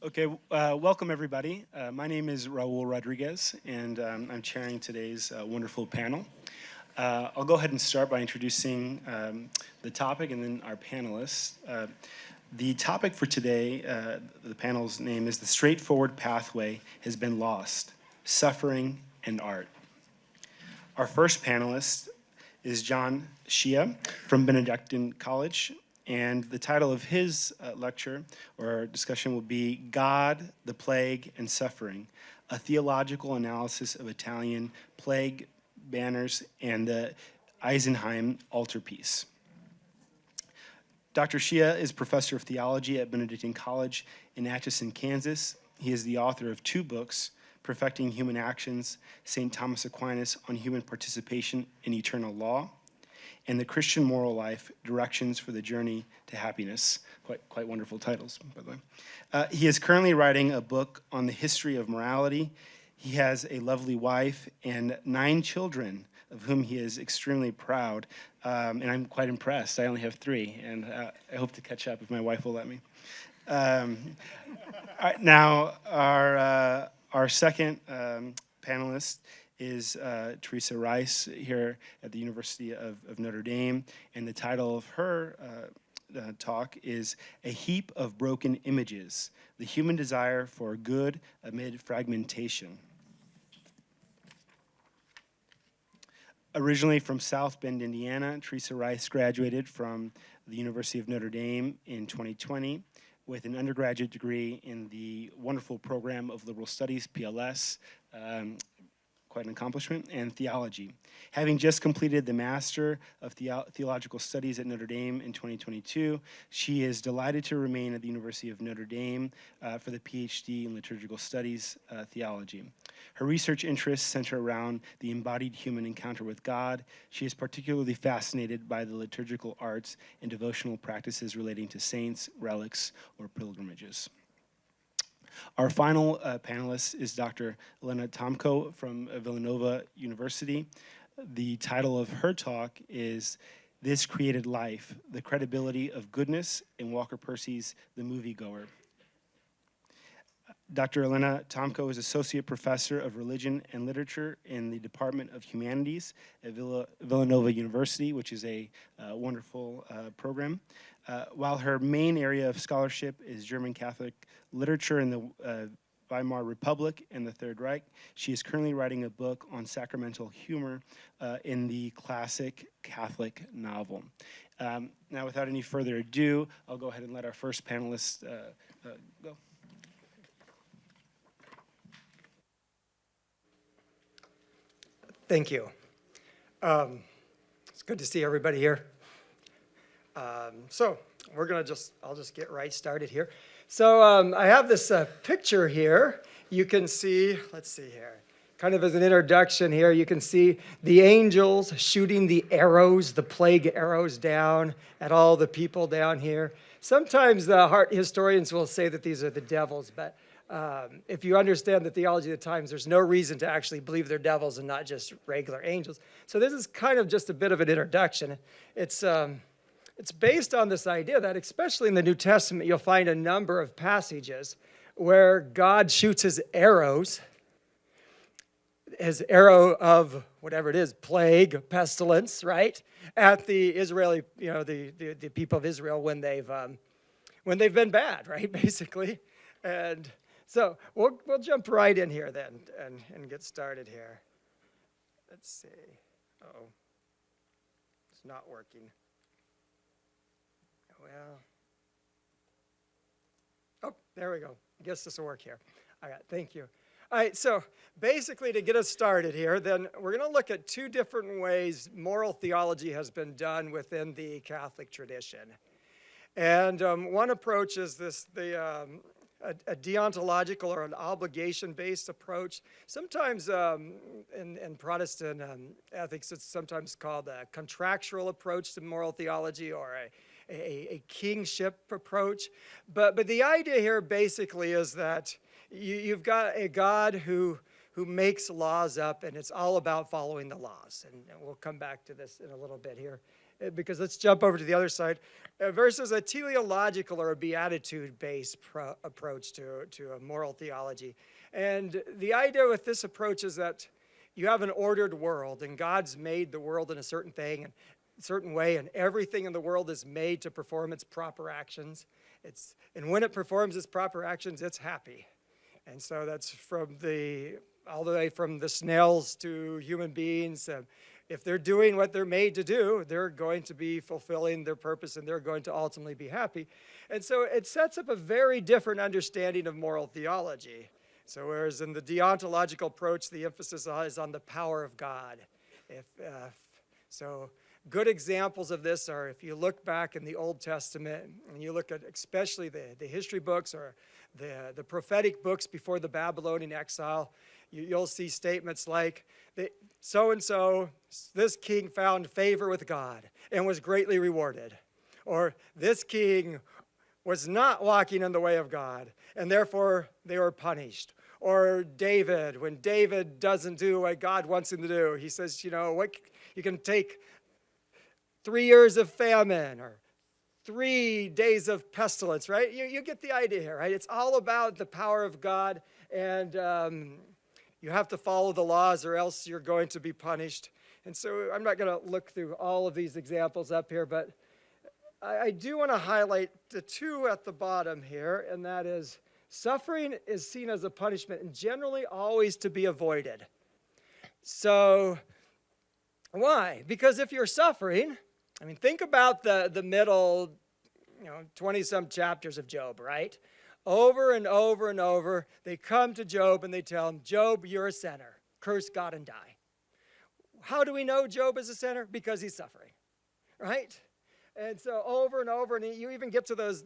Okay, welcome everybody. My name is Raul Rodriguez, and I'm chairing today's wonderful panel. I'll go ahead and start by introducing the topic and then our panelists. The topic for today, the panel's name is "The Straightforward Pathway Has Been Lost, Suffering and Art." Our first panelist is John Rziha from Benedictine College, and the title of his lecture or discussion will be "God, the Plague, and Suffering, a Theological Analysis of Italian Plague Banners and the Isenheim Altarpiece." Dr. Rziha is professor of theology at Benedictine College in Atchison, Kansas. He is the author of 2 books, Perfecting Human Actions, St. Thomas Aquinas on Human Participation in Eternal Law, and The Christian Moral Life, Directions for the Journey to Happiness. Quite wonderful titles, by the way. He is currently writing a book on the history of morality. He has a lovely wife and 9 children, of whom he is extremely proud, and I'm quite impressed. I only have 3, and I hope to catch up if my wife will let me. Now, our second panelist is Theresa Rice here at the University of Notre Dame, and the title of her talk is "A Heap of Broken Images, the Human Desire for Good Amid Fragmentation." Originally from South Bend, Indiana, Theresa Rice graduated from the University of Notre Dame in 2020 with an undergraduate degree in the wonderful program of Liberal Studies, PLS, quite an accomplishment, and theology. Having just completed the Master of Theological Studies at Notre Dame in 2022, she is delighted to remain at the University of Notre Dame for the PhD in Liturgical Studies Theology. Her research interests center around the embodied human encounter with God. She is particularly fascinated by the liturgical arts and devotional practices relating to saints, relics, or pilgrimages. Our final panelist is Dr. Helena Tomko from Villanova University. The title of her talk is "This Created Life, the Credibility of Goodness" in Walker Percy's The Moviegoer. Dr. Helena Tomko is Associate Professor of Religion and Literature in the Department of Humanities at Villanova University, which is a wonderful program. While her main area of scholarship is German Catholic literature in the Weimar Republic and the Third Reich, she is currently writing a book on sacramental humor in the classic Catholic novel. Now, without any further ado, I'll go ahead and let our first panelist go. Thank you. It's good to see everybody here. So I'll just get right started here. So I have this picture here. You can see, let's see here, kind of as an introduction here, you can see the angels shooting the arrows, the plague arrows down at all the people down here. Sometimes the art historians will say that these are the devils, but if you understand the theology of the times, there's no reason to actually believe they're devils and not just regular angels. So this is kind of just a bit of an introduction. It's based on this idea that, especially in the New Testament, you'll find a number of passages where God shoots his arrow of whatever it is, plague, pestilence, right, at the Israeli, the people of Israel when they've been bad, right, basically. And so we'll jump right in here then and get started here. Let's see. Uh-oh. It's not working. Well. Oh, there we go. I guess this will work here. All right, thank you. All right, so basically to get us started here, then we're going to look at 2 different ways moral theology has been done within the Catholic tradition. And one approach is a deontological or an obligation-based approach. Sometimes in Protestant ethics, it's sometimes called a contractual approach to moral theology or a kingship approach. But the idea here basically is that you've got a God who makes laws up, and it's all about following the laws. And we'll come back to this in a little bit here. because let's jump over to the other side, versus a teleological or a beatitude-based approach to a moral theology. And the idea with this approach is that you have an ordered world, and God's made the world in a certain thing, and certain way, and everything in the world is made to perform its proper actions. And when it performs its proper actions, it's happy. And so that's all the way from the snails to human beings. If they're doing what they're made to do, they're going to be fulfilling their purpose, and they're going to ultimately be happy. And so it sets up a very different understanding of moral theology. So whereas in the deontological approach, the emphasis is on the power of God. So good examples of this are, if you look back in the Old Testament, and you look at especially the history books or the prophetic books before the Babylonian exile, you'll see statements like, so-and-so, this king found favor with God and was greatly rewarded. Or this king was not walking in the way of God, and therefore they were punished. Or David, when David doesn't do what God wants him to do, he says, you can take 3 years of famine or 3 days of pestilence, right? You get the idea here, right? It's all about the power of God, and you have to follow the laws or else you're going to be punished. And so I'm not going to look through all of these examples up here, but I do want to highlight the two at the bottom here, and that is suffering is seen as a punishment and generally always to be avoided. So why? Because if you're suffering, think about the middle, 20-some chapters of Job, right? Over and over and over, they come to Job and they tell him, Job, you're a sinner. Curse God and die. How do we know Job is a sinner? Because he's suffering, right? And so over and over, and you even get to those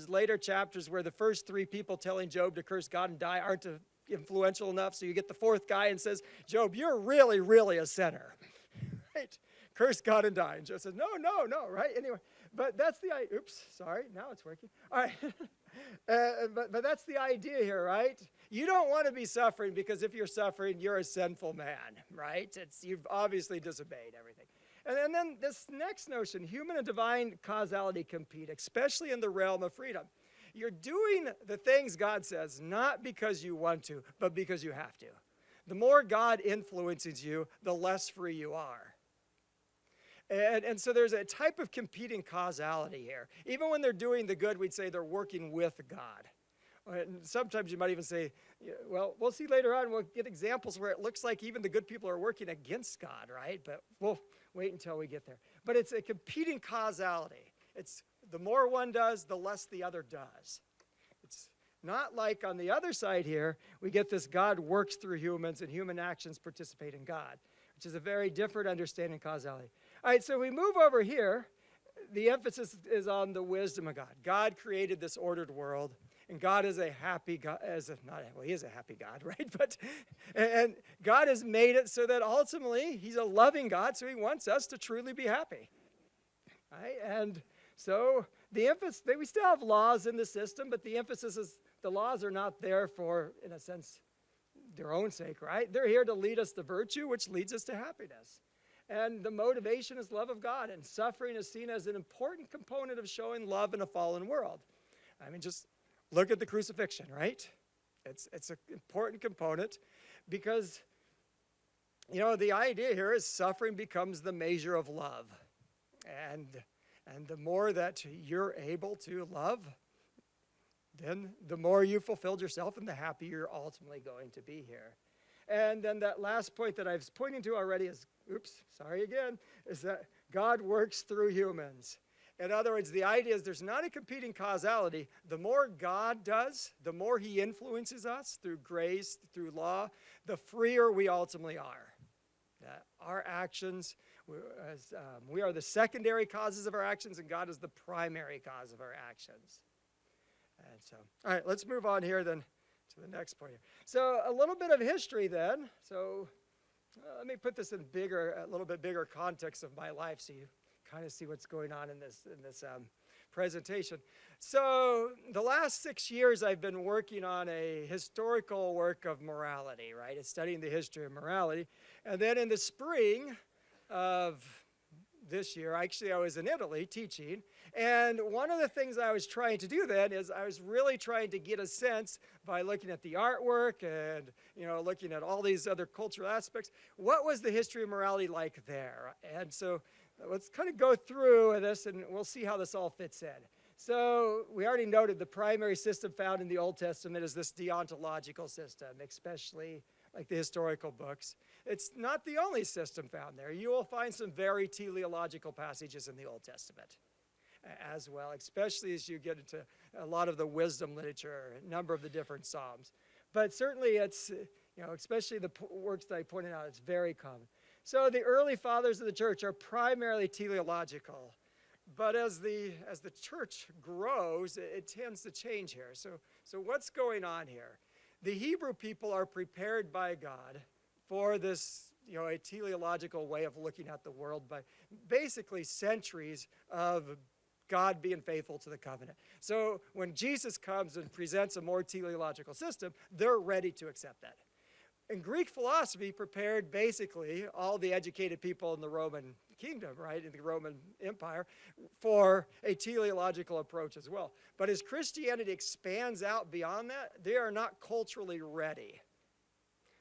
later chapters where the first 3 people telling Job to curse God and die aren't influential enough. So you get the 4th guy and says, Job, you're really, really a sinner, right? Curse God and die. And Job says, no, right? Anyway, but that's the idea. Oops, sorry, now it's working. All right. But that's the idea here, right? You don't want to be suffering, because if you're suffering, you're a sinful man, right? You've obviously disobeyed everything. And then this next notion, human and divine causality compete, especially in the realm of freedom. You're doing the things God says, not because you want to, but because you have to. The more God influences you, the less free you are. And so there's a type of competing causality here. Even when they're doing the good, we'd say they're working with God. And sometimes you might even say, well, we'll see later on, we'll get examples where it looks like even the good people are working against God, right? But we'll wait until we get there. But it's a competing causality. It's the more one does, the less the other does. It's not like on the other side here, we get this God works through humans and human actions participate in God, which is a very different understanding of causality. All right, so we move over here. The emphasis is on the wisdom of God. God created this ordered world, and God is a happy God. He is a happy God, right? And God has made it so that ultimately he's a loving God, so he wants us to truly be happy. Right? And so the emphasis, we still have laws in the system, but the emphasis is the laws are not there for, in a sense, their own sake, right? They're here to lead us to virtue, which leads us to happiness. And the motivation is love of God, and suffering is seen as an important component of showing love in a fallen world. Just look at the crucifixion, right? It's an important component because, the idea here is suffering becomes the measure of love. And the more that you're able to love, then the more you fulfilled yourself and the happier you're ultimately going to be here. And then that last point that I was pointing to already is, is that God works through humans. In other words, the idea is there's not a competing causality. The more God does, the more he influences us through grace, through law, the freer we ultimately are. Our actions, we are the secondary causes of our actions, and God is the primary cause of our actions. And so, all right, let's move on here then to the next point here. So a little bit of history then. So let me put this in a little bit bigger context of my life so you kind of see what's going on in this presentation. So the last 6 years I've been working on a historical work of morality, right? It's studying the history of morality. And then in the spring of this year. Actually, I was in Italy teaching, and one of the things I was trying to do then is I was really trying to get a sense by looking at the artwork and looking at all these other cultural aspects, what was the history of morality like there? And so let's kind of go through this, and we'll see how this all fits in. So we already noted the primary system found in the Old Testament is this deontological system, especially like the historical books. It's not the only system found there. You will find some very teleological passages in the Old Testament as well, especially as you get into a lot of the wisdom literature, a number of the different Psalms. But certainly it's, especially the works that I pointed out, it's very common. So the early fathers of the church are primarily teleological. But as the church grows, it tends to change here. So what's going on here? The Hebrew people are prepared by God for this, a teleological way of looking at the world by basically centuries of God being faithful to the covenant. So when Jesus comes and presents a more teleological system, they're ready to accept that. And Greek philosophy prepared basically all the educated people in the Roman kingdom, right, in the Roman Empire, for a teleological approach as well. But as Christianity expands out beyond that, they are not culturally ready.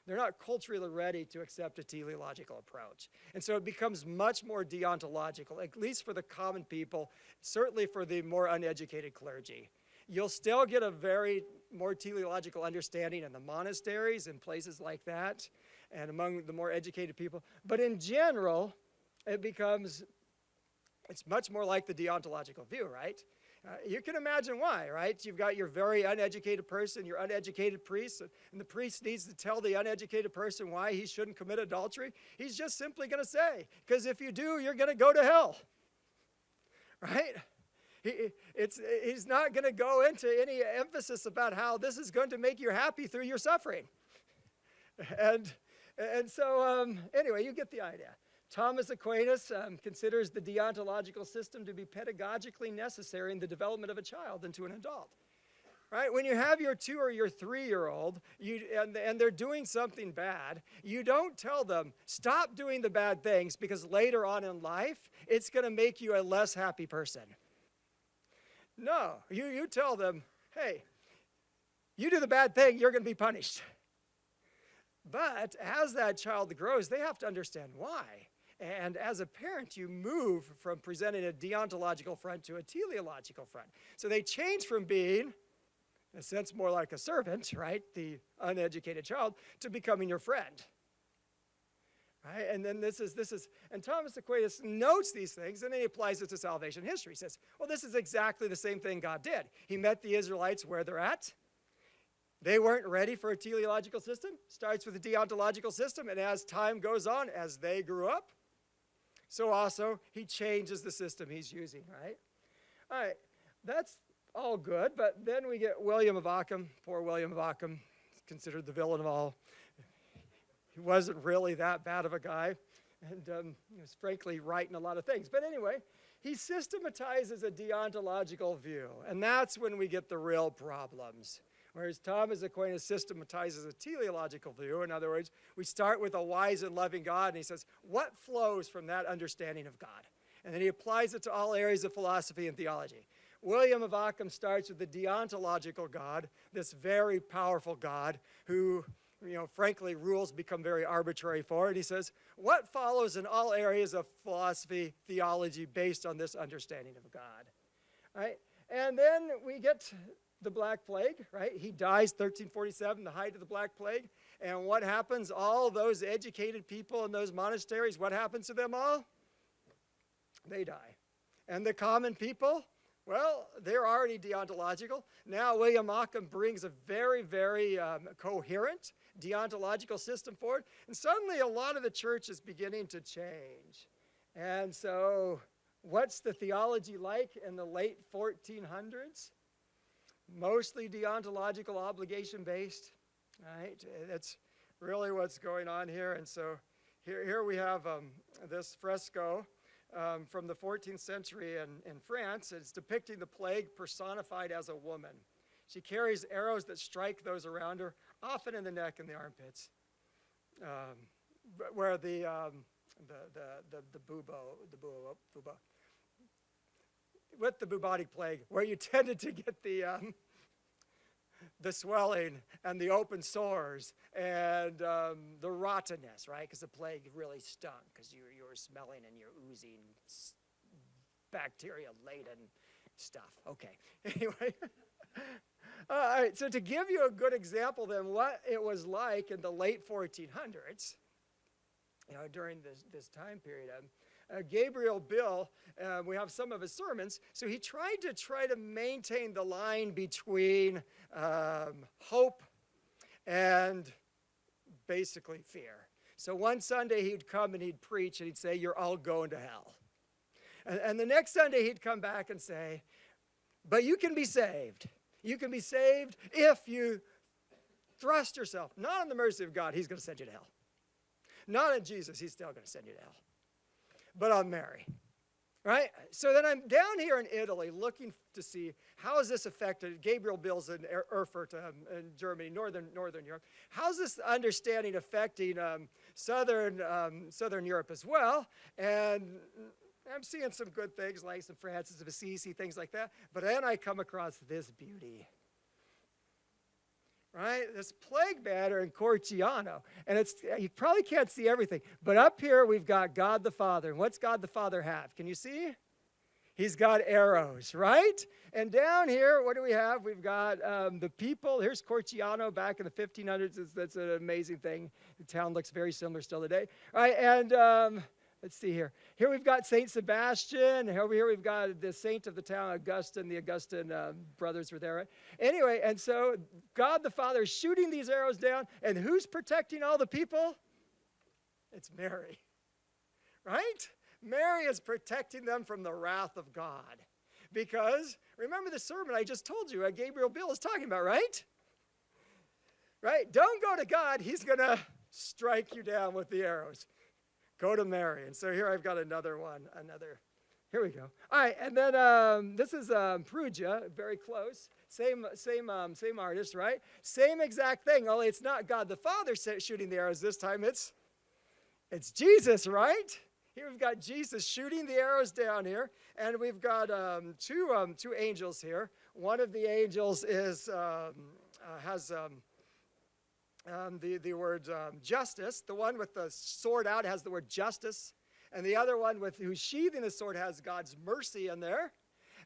They're not culturally ready to accept a teleological approach. And so it becomes much more deontological, at least for the common people, certainly for the more uneducated clergy. You'll still get a very more teleological understanding in the monasteries and places like that, and among the more educated people. But in general, it's much more like the deontological view, right? You can imagine why, right? You've got your very uneducated person, your uneducated priest, and the priest needs to tell the uneducated person why he shouldn't commit adultery. He's just simply going to say, because if you do, you're going to go to hell, right? He's not going to go into any emphasis about how this is going to make you happy through your suffering. And so anyway, you get the idea. Thomas Aquinas considers the deontological system to be pedagogically necessary in the development of a child into an adult. Right? When you have your 2 or your 3-year-old and they're doing something bad, you don't tell them, stop doing the bad things because later on in life, it's going to make you a less happy person. No, you tell them, hey, you do the bad thing, you're going to be punished. But as that child grows, they have to understand why. And as a parent, you move from presenting a deontological front to a teleological front. So they change from being, in a sense, more like a servant, right, the uneducated child, to becoming your friend. Right? And then and Thomas Aquinas notes these things, and then he applies it to salvation history. He says, well, this is exactly the same thing God did. He met the Israelites where they're at. They weren't ready for a teleological system. Starts with a deontological system, and as time goes on, as they grew up, so also he changes the system he's using, right? All right, that's all good, but then we get William of Ockham. Poor William of Ockham, considered the villain of all. He wasn't really that bad of a guy, and he was frankly right in a lot of things. But anyway, he systematizes a deontological view, and that's when we get the real problems. Whereas Thomas Aquinas systematizes a teleological view. In other words, we start with a wise and loving God, and he says, what flows from that understanding of God? And then he applies it to all areas of philosophy and theology. William of Ockham starts with the deontological God, this very powerful God who, frankly, rules become very arbitrary for. And he says, what follows in all areas of philosophy, theology, based on this understanding of God? Right? And then we get the Black Plague, right? He dies 1347, the height of the Black Plague. And what happens? All those educated people in those monasteries, what happens to them all? They die. And the common people, well, they're already deontological. Now William Ockham brings a very, very coherent deontological system forward. And suddenly a lot of the church is beginning to change. And so what's the theology like in the late 1400s? Mostly deontological, obligation-based, right? That's really what's going on here. And so here we have this fresco from the 14th century in France. It's depicting the plague personified as a woman. She carries arrows that strike those around her, often in the neck and the armpits, where the the bubo. With the bubonic plague, where you tended to get the swelling and the open sores and the rottenness, right? Because the plague really stunk because you were smelling and you're oozing bacteria-laden stuff. Okay, anyway. All right, so to give you a good example then what it was like in the late 1400s, during this time period, Gabriel Bill, we have some of his sermons, so he tried to maintain the line between hope and basically fear. So one Sunday he'd come and he'd preach and he'd say, you're all going to hell. And the next Sunday he'd come back and say, but you can be saved. You can be saved if you thrust yourself, not on the mercy of God, he's going to send you to hell. Not on Jesus, he's still going to send you to hell. But on Mary, right? So then I'm down here in Italy looking to see how is this affected. Gabriel Bill's in Erfurt in Germany, northern Europe. How's this understanding affecting southern Europe as well? And I'm seeing some good things like some Francis of Assisi, things like that. But then I come across this beauty. Right? This plague matter in Corciano. And you probably can't see everything. But up here we've got God the Father. And what's God the Father have? Can you see? He's got arrows, right? And down here, what do we have? We've got the people. Here's Corciano back in the 1500s. That's an amazing thing. The town looks very similar still today. All right, and let's see here. Here we've got St. Sebastian. Over here we've got the saint of the town, Augustine. The Augustine brothers were there. Right? Anyway, and so God the Father is shooting these arrows down. And who's protecting all the people? It's Mary. Right? Mary is protecting them from the wrath of God. Because, remember the sermon I just told you, Gabriel Bill is talking about, right? Right? Don't go to God. He's going to strike you down with the arrows. Go to Mary. And so here I've got another one. Here we go. All right, and then this is Perugia, very close. Same artist, right? Same exact thing, only it's not God the Father shooting the arrows this time. It's Jesus, right? Here we've got Jesus shooting the arrows down here, and we've got two angels here. One of the angels has the word justice. The one with the sword out has the word justice. And the other one who's sheathing the sword has God's mercy in there.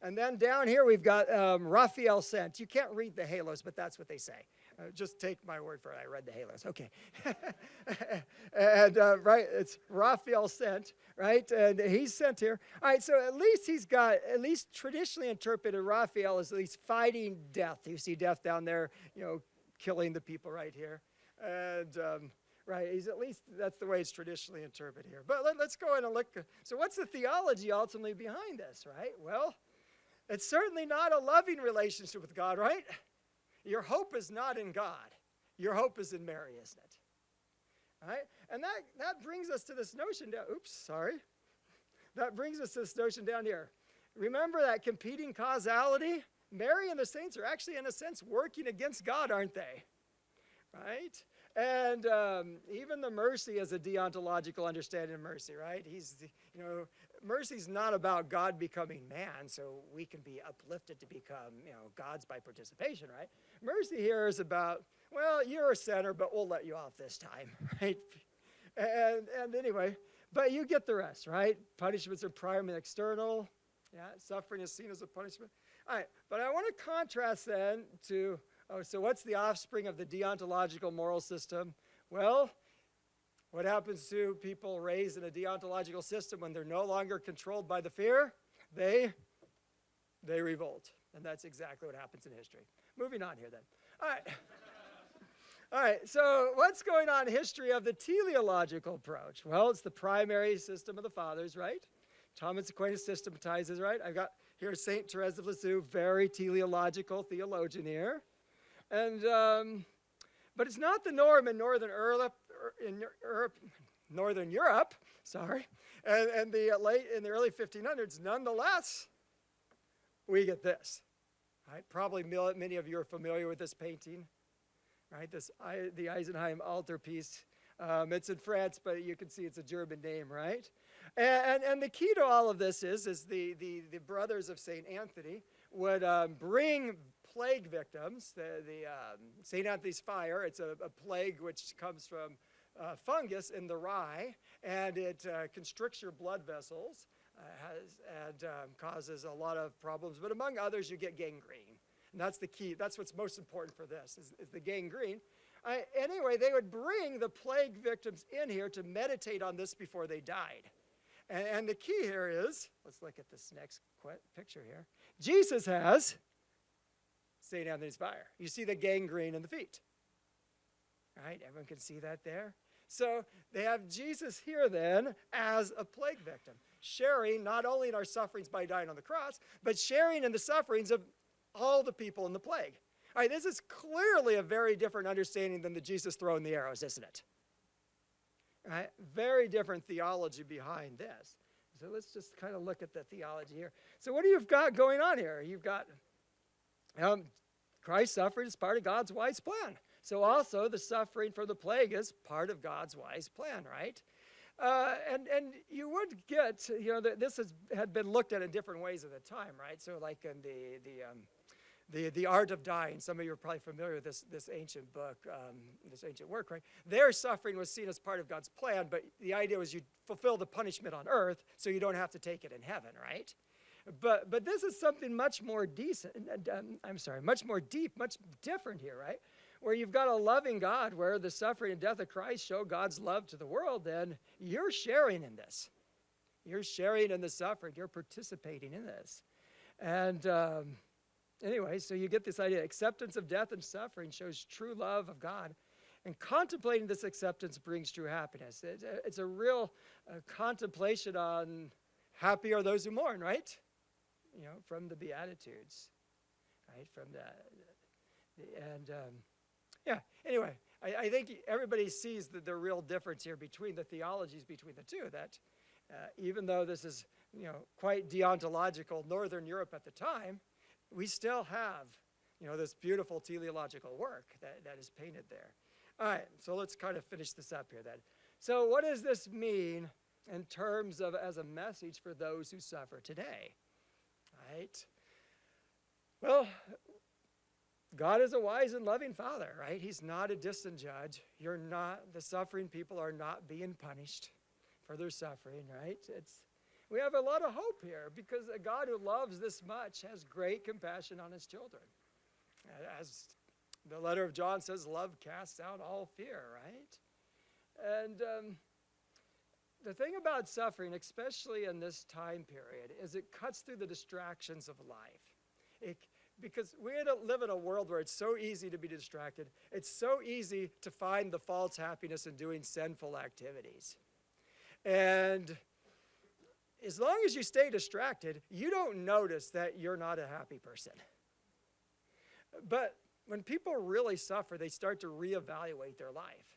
And then down here we've got Raphael sent. You can't read the halos, but that's what they say. Just take my word for it. I read the halos. Okay. And right, it's Raphael sent, right? And he's sent here. All right, so at least traditionally interpreted, Raphael is at least fighting death. You see death down there, killing the people right here. And right, he's at least, that's the way it's traditionally interpreted here. But let's go in and look. So what's the theology ultimately behind this, right? Well, it's certainly not a loving relationship with God, right? Your hope is not in God. Your hope is in Mary, isn't it? All right? And that brings us to this notion down. Oops, sorry. That brings us to this notion down here. Remember that competing causality? Mary and the saints are actually, in a sense, working against God, aren't they? Right? And even the mercy is a deontological understanding of mercy, right? Mercy's not about God becoming man, so we can be uplifted to become, gods by participation, right? Mercy here is about, well, you're a sinner, but we'll let you off this time, right? And anyway, but you get the rest, right? Punishments are primarily external. Yeah, suffering is seen as a punishment. All right, but I want to contrast then to, so what's the offspring of the deontological moral system? Well, what happens to people raised in a deontological system when they're no longer controlled by the fear? They revolt. And that's exactly what happens in history. Moving on here then. All right. All right, so what's going on in history of the teleological approach? Well, it's the primary system of the fathers, right? Thomas Aquinas systematizes, right? I've got here St. Theresa of Lisieux, very teleological theologian here. And, but it's not the norm in Northern Europe, sorry, and in the early 1500s. Nonetheless, we get this, right? Probably many of you are familiar with this painting, right? The Isenheim Altarpiece. It's in France, but you can see it's a German name, right? And the key to all of this is the brothers of St. Anthony would bring plague victims, the St. Anthony's fire. It's a plague which comes from fungus in the Rye, and it constricts your blood vessels and causes a lot of problems. But among others, you get gangrene. And that's the key. That's what's most important for this, is the gangrene. Anyway, they would bring the plague victims in here to meditate on this before they died. And the key here is, let's look at this next picture here. Jesus has St. Anthony's fire. You see the gangrene in the feet. Right? Everyone can see that there. So they have Jesus here then as a plague victim, sharing not only in our sufferings by dying on the cross, but sharing in the sufferings of all the people in the plague. All right, this is clearly a very different understanding than the Jesus throwing the arrows, isn't it? All right, very different theology behind this. So let's just kind of look at the theology here. So what do you've got going on here? You've got Christ's suffering is part of God's wise plan. So also the suffering for the plague is part of God's wise plan, right? And you would get, this had been looked at in different ways at the time, right? So like in the Art of Dying, some of you are probably familiar with this ancient book, this ancient work, right? Their suffering was seen as part of God's plan, but the idea was you fulfill the punishment on earth so you don't have to take it in heaven, right? But this is something much more much more deep, much different here, right? Where you've got a loving God, where the suffering and death of Christ show God's love to the world, then you're sharing in this. You're sharing in the suffering. You're participating in this. And anyway, so you get this idea. Acceptance of death and suffering shows true love of God. And contemplating this acceptance brings true happiness. It's a real contemplation on happy are those who mourn, right? From the Beatitudes, right? From anyway, I think everybody sees the real difference here between the theologies between the two, that even though this is, quite deontological Northern Europe at the time, we still have, this beautiful teleological work that is painted there. All right, so let's kind of finish this up here then. So what does this mean in terms of as a message for those who suffer today? All right. Well, God is a wise and loving Father, right? He's not a distant judge. The suffering people are not being punished for their suffering, right? We have a lot of hope here because a God who loves this much has great compassion on his children. As the letter of John says, love casts out all fear, right? And the thing about suffering, especially in this time period, is it cuts through the distractions of life. Because we live in a world where it's so easy to be distracted. It's so easy to find the false happiness in doing sinful activities. And as long as you stay distracted, you don't notice that you're not a happy person. But when people really suffer, they start to reevaluate their life.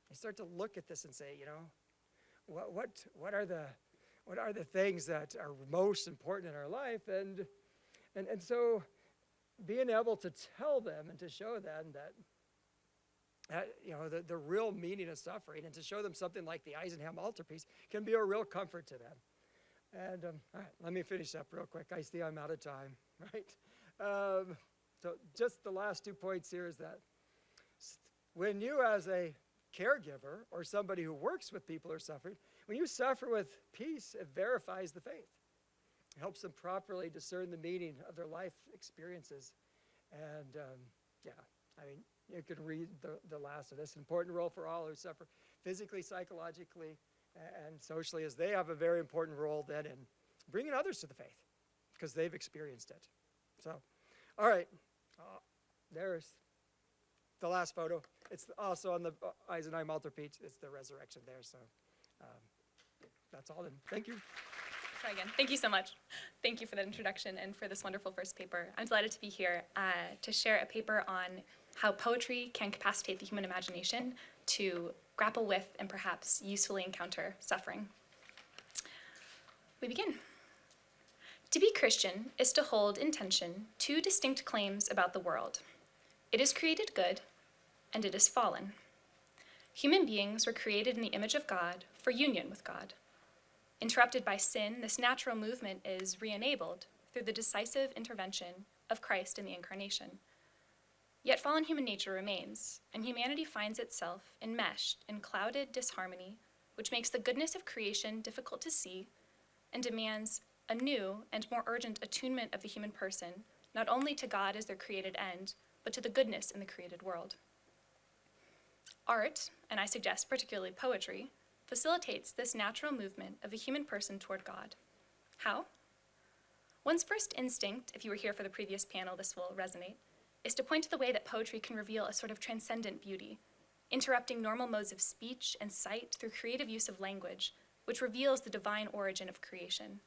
They start to look at this and say, what are the things that are most important in our life? And so being able to tell them and to show them that the real meaning of suffering, and to show them something like the Isenheim Altarpiece can be a real comfort to them. And all right, let me finish up real quick. I see I'm out of time, right? So just the last 2 points here is that when you as a caregiver or somebody who works with people who are suffering, when you suffer with peace, it verifies the faith. It helps them properly discern the meaning of their life experiences. And you can read the last of this. Important role for all who suffer physically, psychologically, and socially, as they have a very important role then in bringing others to the faith because they've experienced it. So, all right, there's the last photo. It's also on the Isenheim Altarpiece. It's the resurrection there. So that's all then. Thank you. Try again. Thank you so much. Thank you for that introduction and for this wonderful first paper. I'm delighted to be here to share a paper on how poetry can capacitate the human imagination to grapple with and perhaps usefully encounter suffering. We begin. To be Christian is to hold in tension two distinct claims about the world. It is created good, and it is fallen. Human beings were created in the image of God for union with God. Interrupted by sin, this natural movement is re-enabled through the decisive intervention of Christ in the incarnation. Yet fallen human nature remains, and humanity finds itself enmeshed in clouded disharmony, which makes the goodness of creation difficult to see and demands a new and more urgent attunement of the human person, not only to God as their created end, but to the goodness in the created world. Art, and I suggest particularly poetry, facilitates this natural movement of the human person toward God. How? One's first instinct, if you were here for the previous panel, this will resonate, is to point to the way that poetry can reveal a sort of transcendent beauty, interrupting normal modes of speech and sight through creative use of language, which reveals the divine origin of creation.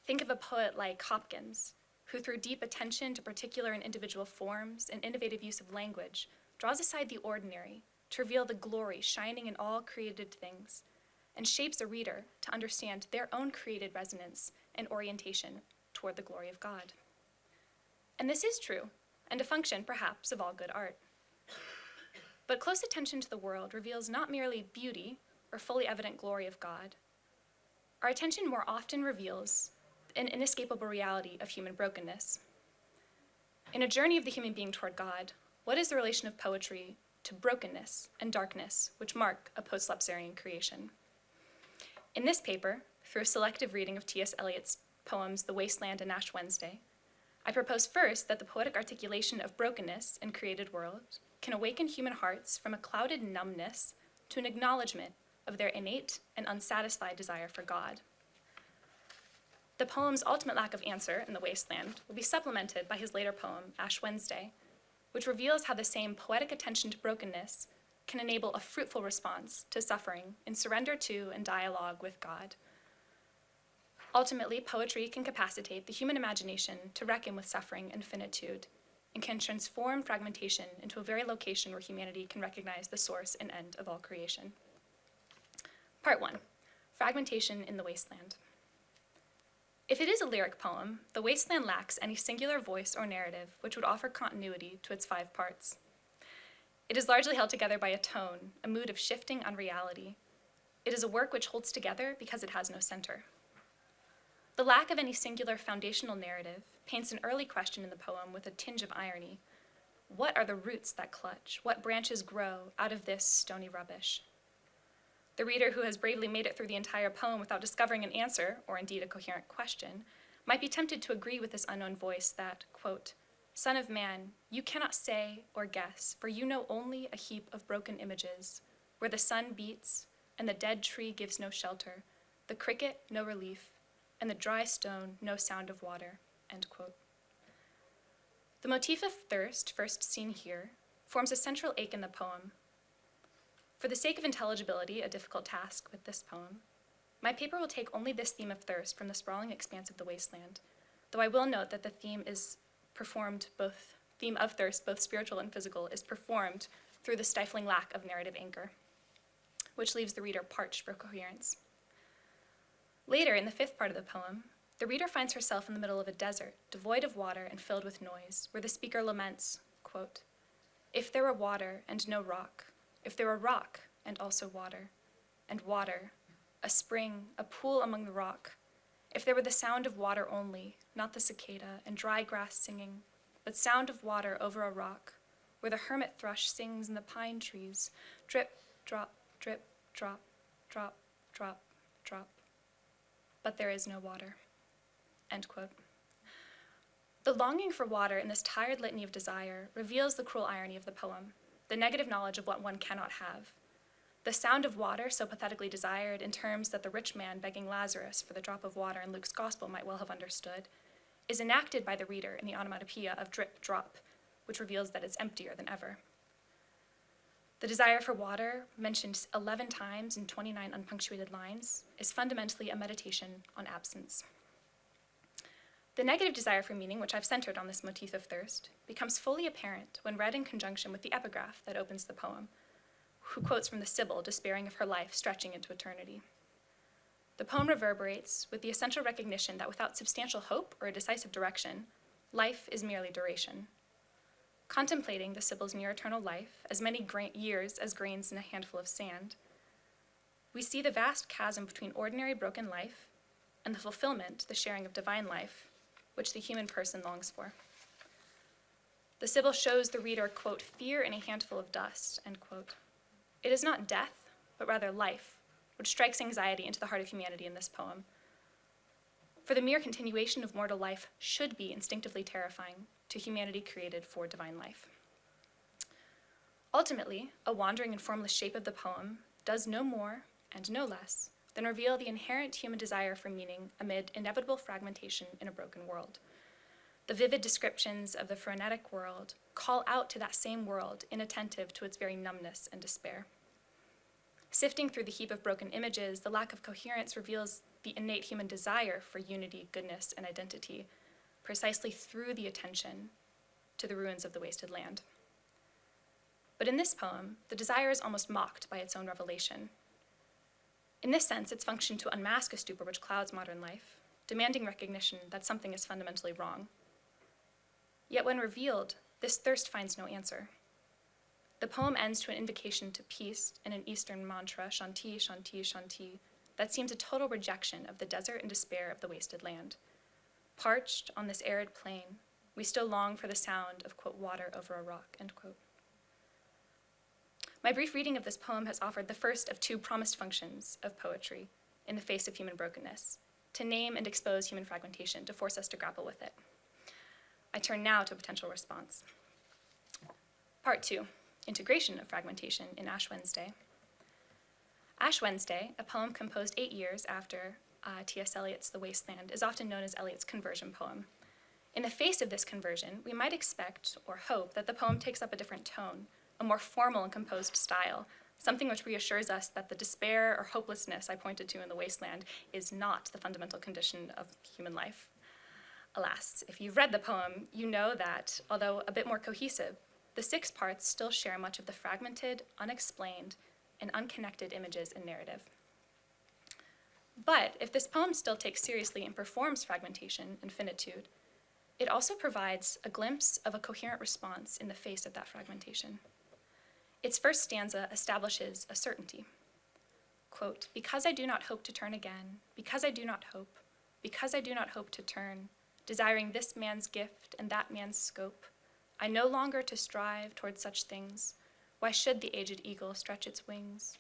Think of a poet like Hopkins, who through deep attention to particular and individual forms and innovative use of language, draws aside the ordinary to reveal the glory shining in all created things, and shapes a reader to understand their own created resonance and orientation toward the glory of God. And this is true, and a function, perhaps, of all good art. But close attention to the world reveals not merely beauty or fully evident glory of God. Our attention more often reveals an inescapable reality of human brokenness. In a journey of the human being toward God, what is the relation of poetry to brokenness and darkness, which mark a post-lapsarian creation? In this paper, through a selective reading of T.S. Eliot's poems The Wasteland and Ash Wednesday, I propose first that the poetic articulation of brokenness in created world can awaken human hearts from a clouded numbness to an acknowledgement of their innate and unsatisfied desire for God. The poem's ultimate lack of answer in The Wasteland will be supplemented by his later poem, Ash Wednesday, which reveals how the same poetic attention to brokenness can enable a fruitful response to suffering in surrender to and dialogue with God. Ultimately, poetry can capacitate the human imagination to reckon with suffering and finitude, and can transform fragmentation into a very location where humanity can recognize the source and end of all creation. Part 1, Fragmentation in the Wasteland. If it is a lyric poem, The Wasteland lacks any singular voice or narrative which would offer continuity to its 5 parts. It is largely held together by a tone, a mood of shifting unreality. It is a work which holds together because it has no center. The lack of any singular foundational narrative paints an early question in the poem with a tinge of irony. What are the roots that clutch? What branches grow out of this stony rubbish? The reader who has bravely made it through the entire poem without discovering an answer, or indeed a coherent question, might be tempted to agree with this unknown voice that, quote, "Son of man, you cannot say or guess, for you know only a heap of broken images, where the sun beats, and the dead tree gives no shelter, the cricket no relief, and the dry stone no sound of water," end quote. The motif of thirst, first seen here, forms a central ache in the poem. For the sake of intelligibility, a difficult task with this poem, my paper will take only this theme of thirst from the sprawling expanse of the wasteland, though I will note that the theme of thirst, both spiritual and physical, is performed through the stifling lack of narrative anchor, which leaves the reader parched for coherence. Later, in the 5th part of the poem, the reader finds herself in the middle of a desert, devoid of water and filled with noise, where the speaker laments, quote, "If there were water and no rock, if there were rock and also water, and water, a spring, a pool among the rock, if there were the sound of water only, not the cicada and dry grass singing, but sound of water over a rock, where the hermit thrush sings in the pine trees, drip, drop, drip, drop, drop, drop, drop, but there is no water," end quote. The longing for water in this tired litany of desire reveals the cruel irony of the poem, the negative knowledge of what one cannot have. The sound of water, so pathetically desired in terms that the rich man begging Lazarus for the drop of water in Luke's gospel might well have understood, is enacted by the reader in the onomatopoeia of drip, drop, which reveals that it's emptier than ever. The desire for water, mentioned 11 times in 29 unpunctuated lines, is fundamentally a meditation on absence. The negative desire for meaning, which I've centered on this motif of thirst, becomes fully apparent when read in conjunction with the epigraph that opens the poem, who quotes from the Sibyl, despairing of her life stretching into eternity. The poem reverberates with the essential recognition that without substantial hope or a decisive direction, life is merely duration. contemplating the Sibyl's near eternal life, as many years as grains in a handful of sand, we see the vast chasm between ordinary broken life and the fulfillment, the sharing of divine life, which the human person longs for. The Sibyl shows the reader, quote, fear in a handful of dust, end quote. It is not death, but rather life, which strikes anxiety into the heart of humanity in this poem. For the mere continuation of mortal life should be instinctively terrifying to humanity created for divine life. Ultimately, a wandering and formless shape of the poem does no more and no less than reveal the inherent human desire for meaning amid inevitable fragmentation in a broken world. The vivid descriptions of the frenetic world call out to that same world, inattentive to its very numbness and despair. Sifting through the heap of broken images, the lack of coherence reveals the innate human desire for unity, goodness, and identity, precisely through the attention to the ruins of the wasted land. But in this poem, the desire is almost mocked by its own revelation. In this sense, it's functioned to unmask a stupor which clouds modern life, demanding recognition that something is fundamentally wrong. Yet when revealed, this thirst finds no answer. The poem ends to an invocation to peace in an Eastern mantra, Shanti, Shanti, Shanti, that seems a total rejection of the desert and despair of the wasted land. Parched on this arid plain, we still long for the sound of, quote, water over a rock, end quote. My brief reading of this poem has offered the first of two promised functions of poetry in the face of human brokenness, to name and expose human fragmentation, to force us to grapple with it. I turn now to a potential response. Part 2, integration of fragmentation in Ash Wednesday. Ash Wednesday, a poem composed 8 years after T.S. Eliot's The Wasteland, is often known as Eliot's conversion poem. In the face of this conversion, we might expect or hope that the poem takes up a different tone, a more formal and composed style, something which reassures us that the despair or hopelessness I pointed to in The Wasteland is not the fundamental condition of human life. Alas, if you've read the poem, you know that, although a bit more cohesive, the 6 parts still share much of the fragmented, unexplained, and unconnected images and narrative. But if this poem still takes seriously and performs fragmentation and finitude, it also provides a glimpse of a coherent response in the face of that fragmentation. Its first stanza establishes a certainty. Quote, because I do not hope to turn again, because I do not hope to turn, desiring this man's gift and that man's scope, I no longer to strive toward such things. Why should the aged eagle stretch its wings?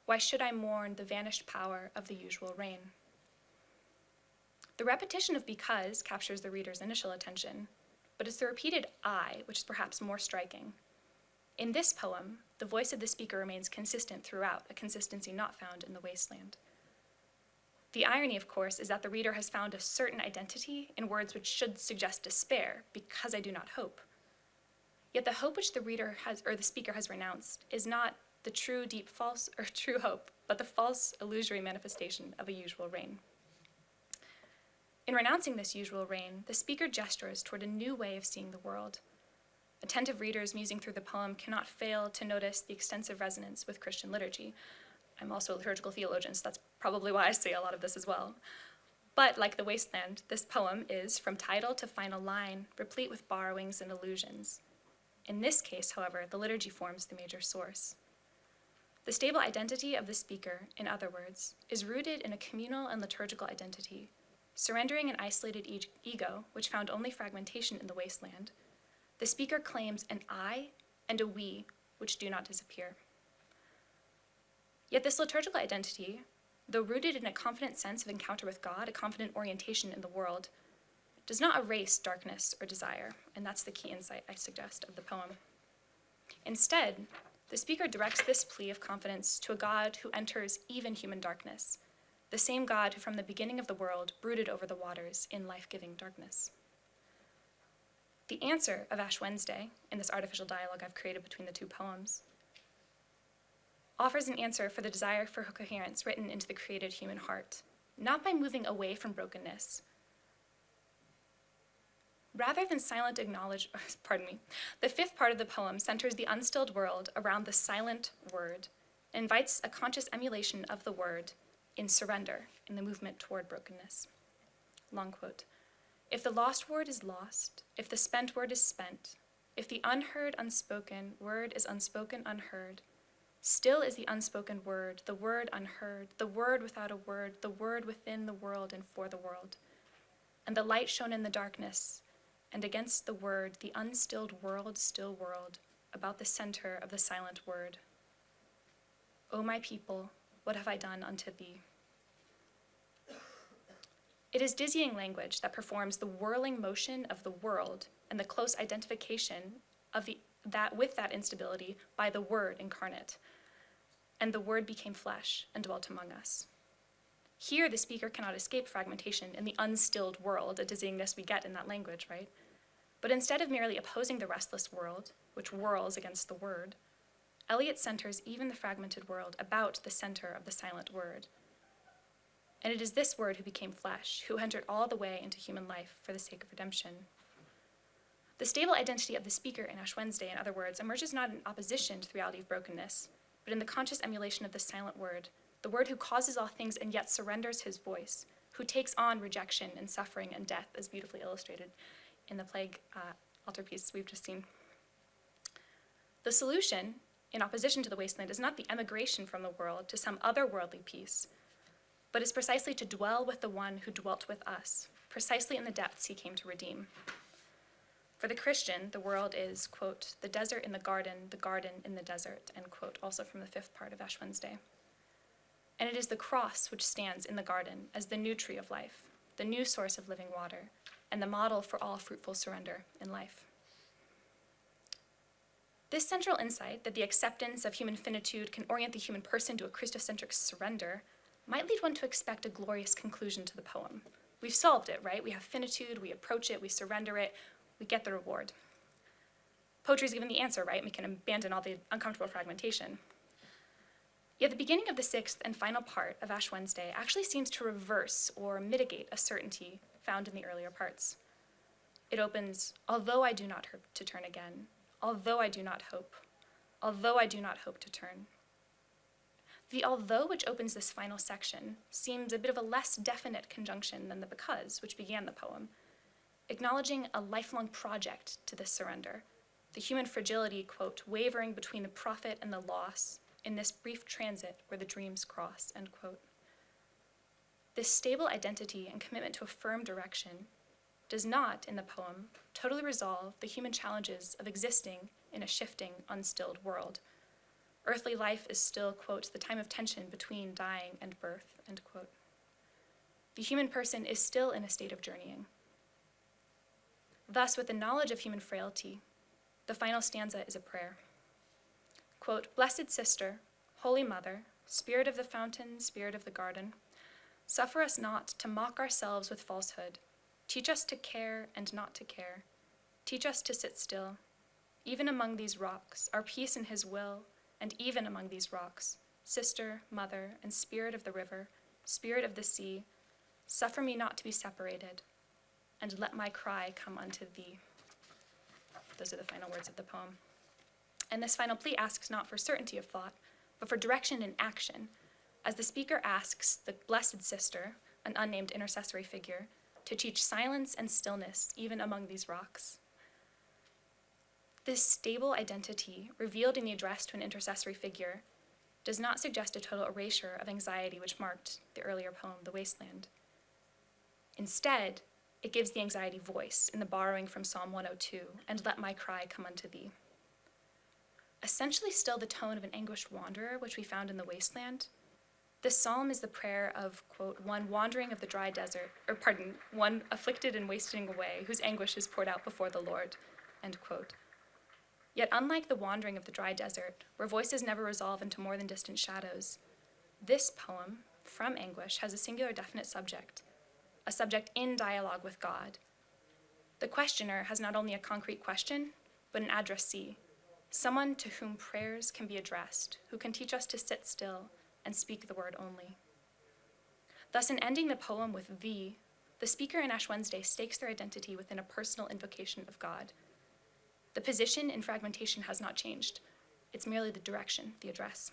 Why should I mourn the vanished power of the usual rain? The repetition of because captures the reader's initial attention, but it's the repeated I which is perhaps more striking. In this poem, the voice of the speaker remains consistent throughout, a consistency not found in The Wasteland. The irony, of course, is that the reader has found a certain identity in words which should suggest despair, because I do not hope. Yet the hope which the reader has, or the speaker has renounced, is not the true, deep, false, or true hope, but the false, illusory manifestation of a usual rain. In renouncing this usual rain, the speaker gestures toward a new way of seeing the world. Attentive readers musing through the poem cannot fail to notice the extensive resonance with Christian liturgy. I'm also a liturgical theologian, so that's probably why I say a lot of this as well. But like The Wasteland, this poem is, from title to final line, replete with borrowings and allusions. In this case, however, the liturgy forms the major source. The stable identity of the speaker, in other words, is rooted in a communal and liturgical identity, surrendering an isolated ego, which found only fragmentation in The Wasteland. The speaker claims an I and a we, which do not disappear. Yet this liturgical identity, though rooted in a confident sense of encounter with God, a confident orientation in the world, does not erase darkness or desire, and that's the key insight I suggest of the poem. Instead, the speaker directs this plea of confidence to a God who enters even human darkness, the same God who from the beginning of the world brooded over the waters in life-giving darkness. The answer of Ash Wednesday, in this artificial dialogue I've created between the two poems, offers an answer for the desire for coherence written into the created human heart, not by moving away from brokenness. Rather than silent the 5th part of the poem centers the unstilled world around the silent word, and invites a conscious emulation of the word in surrender, in the movement toward brokenness. Long quote. If the lost word is lost, if the spent word is spent, If the unheard, unspoken word is unspoken, unheard, still is the unspoken word, the word unheard, the word without a word, the word within the world and for the world. And the light shone in the darkness, and against the word, the unstilled world, still world, about the center of the silent word. O my people, what have I done unto thee? It is dizzying language that performs the whirling motion of the world and the close identification of that instability by the Word incarnate. And the Word became flesh and dwelt among us. Here, the speaker cannot escape fragmentation in the unstilled world, a dizzyingness we get in that language, right? But instead of merely opposing the restless world, which whirls against the Word, Eliot centers even the fragmented world about the center of the silent Word. And it is this Word who became flesh, who entered all the way into human life for the sake of redemption. The stable identity of the speaker in Ash Wednesday, in other words, emerges not in opposition to the reality of brokenness, but in the conscious emulation of the silent Word, the Word who causes all things and yet surrenders his voice, who takes on rejection and suffering and death, as beautifully illustrated in the plague altarpiece we've just seen. The solution, in opposition to the wasteland, is not the emigration from the world to some other worldly peace, but is precisely to dwell with the one who dwelt with us, precisely in the depths he came to redeem. For the Christian, the world is, quote, the desert in the garden in the desert, end quote, also from the 5th part of Ash Wednesday. And it is the cross which stands in the garden as the new tree of life, the new source of living water, and the model for all fruitful surrender in life. This central insight that the acceptance of human finitude can orient the human person to a Christocentric surrender might lead one to expect a glorious conclusion to the poem. We've solved it, right? We have finitude, we approach it, we surrender it, we get the reward. Poetry's given the answer, right? We can abandon all the uncomfortable fragmentation. Yet the beginning of the 6th and final part of Ash Wednesday actually seems to reverse or mitigate a certainty found in the earlier parts. It opens, although I do not hope to turn again, although I do not hope to turn. The although which opens this final section seems a bit of a less definite conjunction than the because, which began the poem, acknowledging a lifelong project to this surrender, the human fragility, quote, wavering between the profit and the loss in this brief transit where the dreams cross, end quote. This stable identity and commitment to a firm direction does not, in the poem, totally resolve the human challenges of existing in a shifting, unstilled world. Earthly life is still, quote, the time of tension between dying and birth, end quote. The human person is still in a state of journeying. Thus, with the knowledge of human frailty, the final stanza is a prayer. Quote, Blessed Sister, Holy Mother, Spirit of the fountain, Spirit of the garden, suffer us not to mock ourselves with falsehood. Teach us to care and not to care. Teach us to sit still. Even among these rocks, our peace in his will, and even among these rocks, Sister, Mother, and Spirit of the river, Spirit of the sea, suffer me not to be separated, and let my cry come unto thee. Those are the final words of the poem. And this final plea asks not for certainty of thought, but for direction and action, as the speaker asks the Blessed Sister, an unnamed intercessory figure, to teach silence and stillness even among these rocks. This stable identity, revealed in the address to an intercessory figure, does not suggest a total erasure of anxiety which marked the earlier poem, The Wasteland. Instead, it gives the anxiety voice in the borrowing from Psalm 102, and let my cry come unto thee. Essentially still the tone of an anguished wanderer, which we found in The Wasteland, this psalm is the prayer of, quote, one wandering of the dry desert, one afflicted and wasting away, whose anguish is poured out before the Lord, end quote. Yet unlike the wandering of the dry desert, where voices never resolve into more than distant shadows, this poem, from anguish, has a singular definite subject, a subject in dialogue with God. The questioner has not only a concrete question, but an addressee, someone to whom prayers can be addressed, who can teach us to sit still and speak the word only. Thus, in ending the poem with thee, the speaker in Ash Wednesday stakes their identity within a personal invocation of God. The position in fragmentation has not changed. It's merely the direction, the address.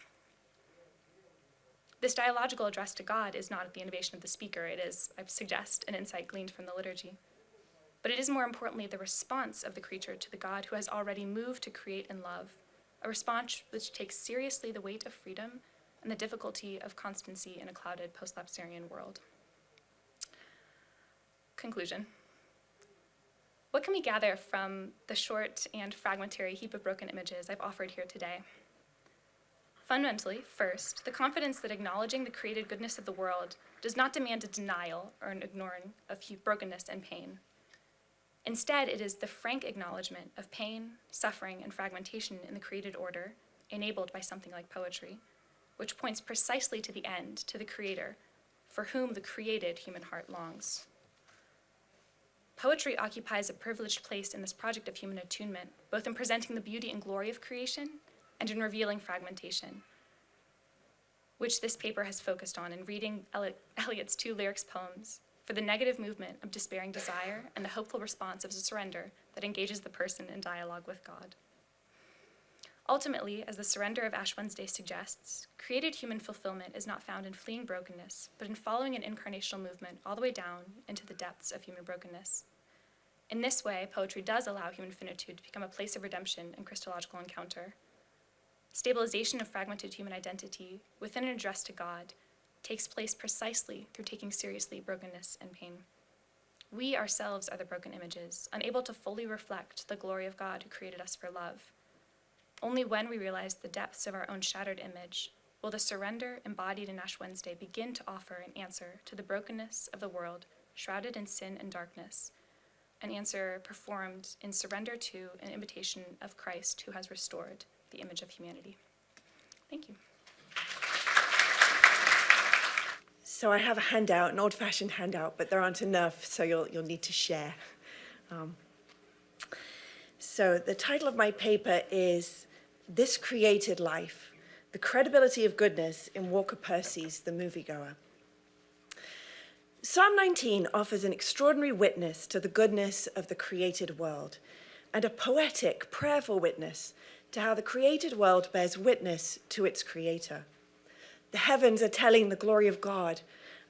This dialogical address to God is not the innovation of the speaker. It is, I suggest, an insight gleaned from the liturgy. but it is more importantly the response of the creature to the God who has already moved to create and love, a response which takes seriously the weight of freedom and the difficulty of constancy in a clouded post-lapsarian world. Conclusion. What can we gather from the short and fragmentary heap of broken images I've offered here today? Fundamentally, first, the confidence that acknowledging the created goodness of the world does not demand a denial or an ignoring of brokenness and pain. Instead, it is the frank acknowledgement of pain, suffering, and fragmentation in the created order, enabled by something like poetry, which points precisely to the end, to the Creator, for whom the created human heart longs. Poetry occupies a privileged place in this project of human attunement, both in presenting the beauty and glory of creation and in revealing fragmentation, which this paper has focused on in reading Eliot's 2 lyrics poems for the negative movement of despairing desire and the hopeful response of surrender that engages the person in dialogue with God. Ultimately, as the surrender of Ash Wednesday suggests, created human fulfillment is not found in fleeing brokenness, but in following an incarnational movement all the way down into the depths of human brokenness. In this way, poetry does allow human finitude to become a place of redemption and Christological encounter. Stabilization of fragmented human identity within an address to God takes place precisely through taking seriously brokenness and pain. We ourselves are the broken images, unable to fully reflect the glory of God who created us for love. Only when we realize the depths of our own shattered image will the surrender embodied in Ash Wednesday begin to offer an answer to the brokenness of the world shrouded in sin and darkness, an answer performed in surrender to an invitation of Christ who has restored the image of humanity. Thank you. So I have a handout, an old-fashioned handout, but there aren't enough, so you'll need to share. So the title of my paper is This Created Life, The Credibility of Goodness in Walker Percy's The Moviegoer. Psalm 19 offers an extraordinary witness to the goodness of the created world, and a poetic, prayerful witness to how the created world bears witness to its creator. The heavens are telling the glory of God,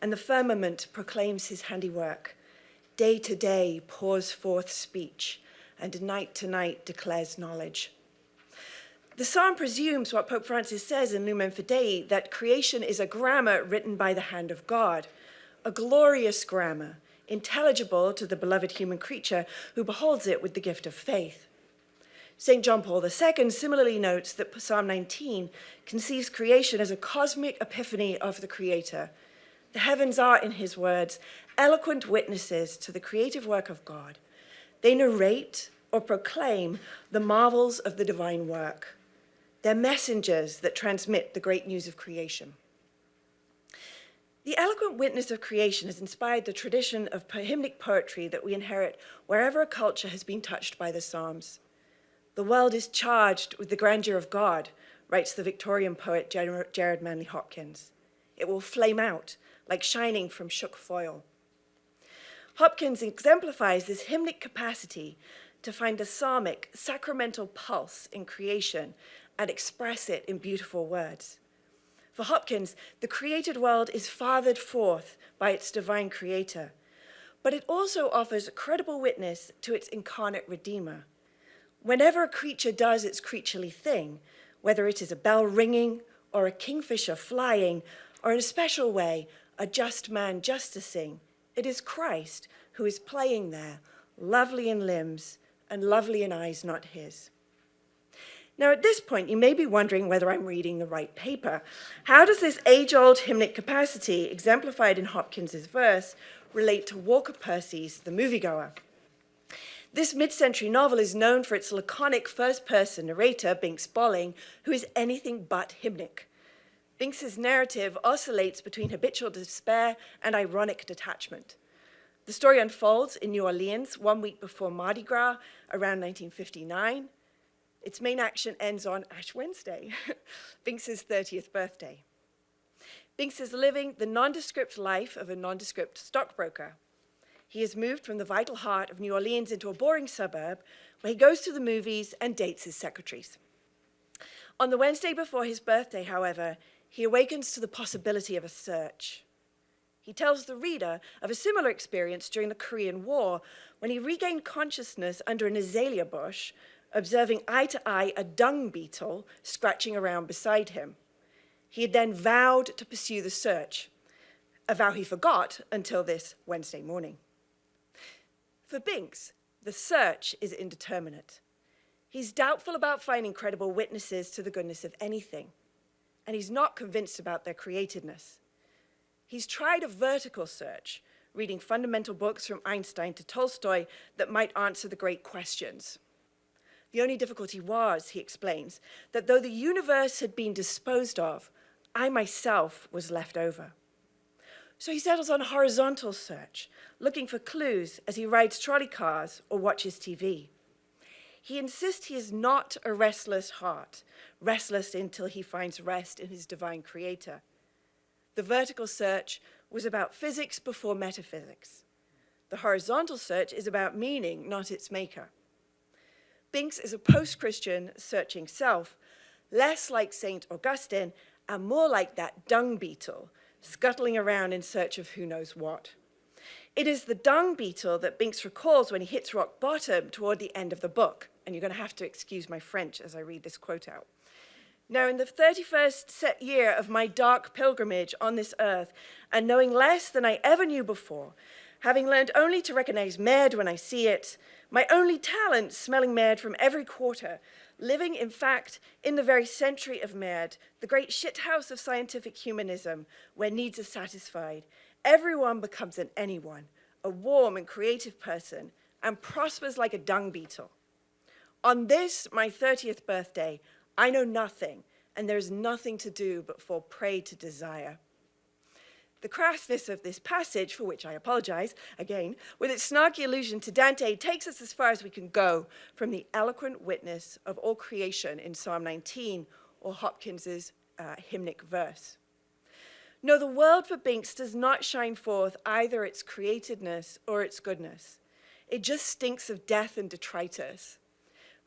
and the firmament proclaims his handiwork. Day to day pours forth speech, and night to night declares knowledge. The psalm presumes what Pope Francis says in Lumen Fidei, that creation is a grammar written by the hand of God, a glorious grammar, intelligible to the beloved human creature who beholds it with the gift of faith. St. John Paul II similarly notes that Psalm 19 conceives creation as a cosmic epiphany of the Creator. The heavens are, in his words, eloquent witnesses to the creative work of God. They narrate or proclaim the marvels of the divine work. They're messengers that transmit the great news of creation. The eloquent witness of creation has inspired the tradition of hymnic poetry that we inherit wherever a culture has been touched by the Psalms. The world is charged with the grandeur of God, writes the Victorian poet Gerard Manley Hopkins. It will flame out like shining from shook foil. Hopkins exemplifies this hymnic capacity to find a psalmic, sacramental pulse in creation and express it in beautiful words. For Hopkins, the created world is fathered forth by its divine creator, but it also offers a credible witness to its incarnate Redeemer. Whenever a creature does its creaturely thing, whether it is a bell ringing or a kingfisher flying, or in a special way, a just man justicing, it is Christ who is playing there, lovely in limbs and lovely in eyes not his. Now, at this point, you may be wondering whether I'm reading the right paper. How does this age-old hymnic capacity, exemplified in Hopkins's verse, relate to Walker Percy's The Moviegoer? This mid-century novel is known for its laconic first-person narrator, Binks Bolling, who is anything but hymnic. Binks's narrative oscillates between habitual despair and ironic detachment. The story unfolds in New Orleans 1 week before Mardi Gras, around 1959. Its main action ends on Ash Wednesday, Binks's 30th birthday. Binks is living the nondescript life of a nondescript stockbroker. He has moved from the vital heart of New Orleans into a boring suburb where he goes to the movies and dates his secretaries. On the Wednesday before his birthday, however, he awakens to the possibility of a search. He tells the reader of a similar experience during the Korean War when he regained consciousness under an azalea bush, observing eye to eye a dung beetle scratching around beside him. He had then vowed to pursue the search, a vow he forgot until this Wednesday morning. For Binks, the search is indeterminate. He's doubtful about finding credible witnesses to the goodness of anything, and he's not convinced about their createdness. He's tried a vertical search, reading fundamental books from Einstein to Tolstoy that might answer the great questions. The only difficulty was, he explains, that though the universe had been disposed of, I myself was left over. So he settles on a horizontal search, looking for clues as he rides trolley cars or watches TV. He insists he is not a restless heart, restless until he finds rest in his divine creator. The vertical search was about physics before metaphysics. The horizontal search is about meaning, not its maker. Binks is a post-Christian searching self, less like St. Augustine and more like that dung beetle, scuttling around in search of who knows what. It is the dung beetle that Binks recalls when he hits rock bottom toward the end of the book, and you're going to have to excuse my French as I read this quote out. Now, in the 31st year of my dark pilgrimage on this earth, and knowing less than I ever knew before, having learned only to recognize merde when I see it, my only talent smelling merde from every quarter, living, in fact, in the very century of merde, the great shithouse of scientific humanism, where needs are satisfied, everyone becomes an anyone, a warm and creative person, and prospers like a dung beetle. On this, my 30th birthday, I know nothing, and there is nothing to do but fall prey to desire. The crassness of this passage, for which I apologize, again, with its snarky allusion to Dante, takes us as far as we can go from the eloquent witness of all creation in Psalm 19, or Hopkins's hymnic verse. No, the world for Binks does not shine forth either its createdness or its goodness. It just stinks of death and detritus.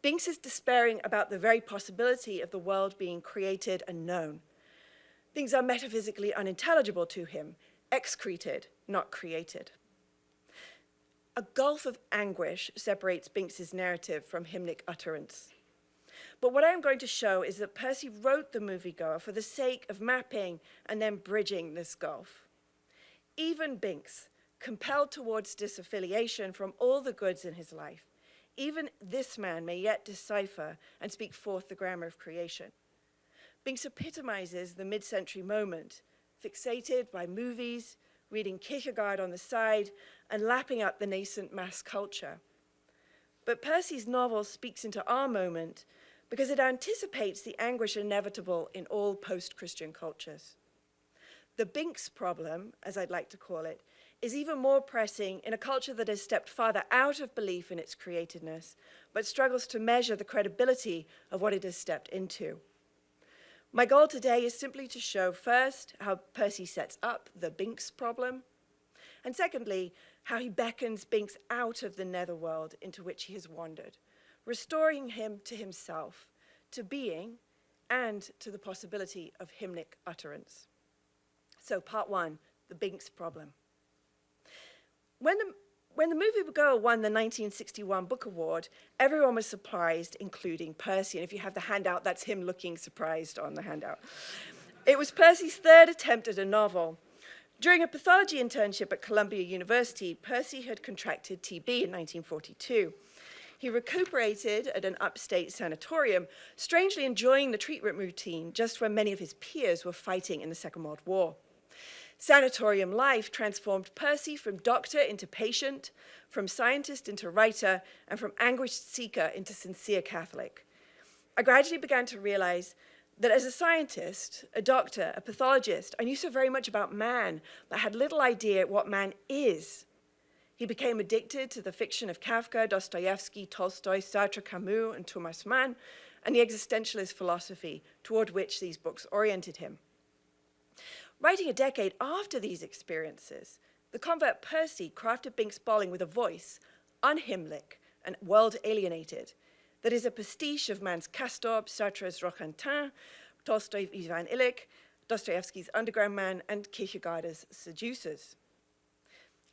Binks is despairing about the very possibility of the world being created and known. Things are metaphysically unintelligible to him, excreted, not created. A gulf of anguish separates Binks's narrative from hymnic utterance. But what I am going to show is that Percy wrote the Moviegoer for the sake of mapping and then bridging this gulf. Even Binks, compelled towards disaffiliation from all the goods in his life, even this man may yet decipher and speak forth the grammar of creation. Binks epitomizes the mid-century moment, fixated by movies, reading Kierkegaard on the side, and lapping up the nascent mass culture. But Percy's novel speaks into our moment because it anticipates the anguish inevitable in all post-Christian cultures. The Binks problem, as I'd like to call it, is even more pressing in a culture that has stepped farther out of belief in its createdness, but struggles to measure the credibility of what it has stepped into. My goal today is simply to show first how Percy sets up the Binks problem, and secondly, how he beckons Binks out of the netherworld into which he has wandered, restoring him to himself, to being, and to the possibility of hymnic utterance. So part one, the Binks problem. When the Moviegoer won the 1961 Book Award, everyone was surprised, including Percy. And if you have the handout, that's him looking surprised on the handout. It was Percy's third attempt at a novel. During a pathology internship at Columbia University, Percy had contracted TB in 1942. He recuperated at an upstate sanatorium, strangely enjoying the treatment routine just when many of his peers were fighting in the Second World War. Sanatorium life transformed Percy from doctor into patient, from scientist into writer, and from anguished seeker into sincere Catholic. I gradually began to realize that as a scientist, a doctor, a pathologist, I knew so very much about man, but had little idea what man is. He became addicted to the fiction of Kafka, Dostoevsky, Tolstoy, Sartre, Camus, and Thomas Mann, and the existentialist philosophy toward which these books oriented him. Writing a decade after these experiences, the convert Percy crafted Binks' Bolling with a voice, unhymnic and world-alienated, that is a pastiche of Mann's Castor, Sartre's Roquentin, Tolstoy's Ivan Illich, Dostoevsky's Underground Man, and Kierkegaard's Seducers.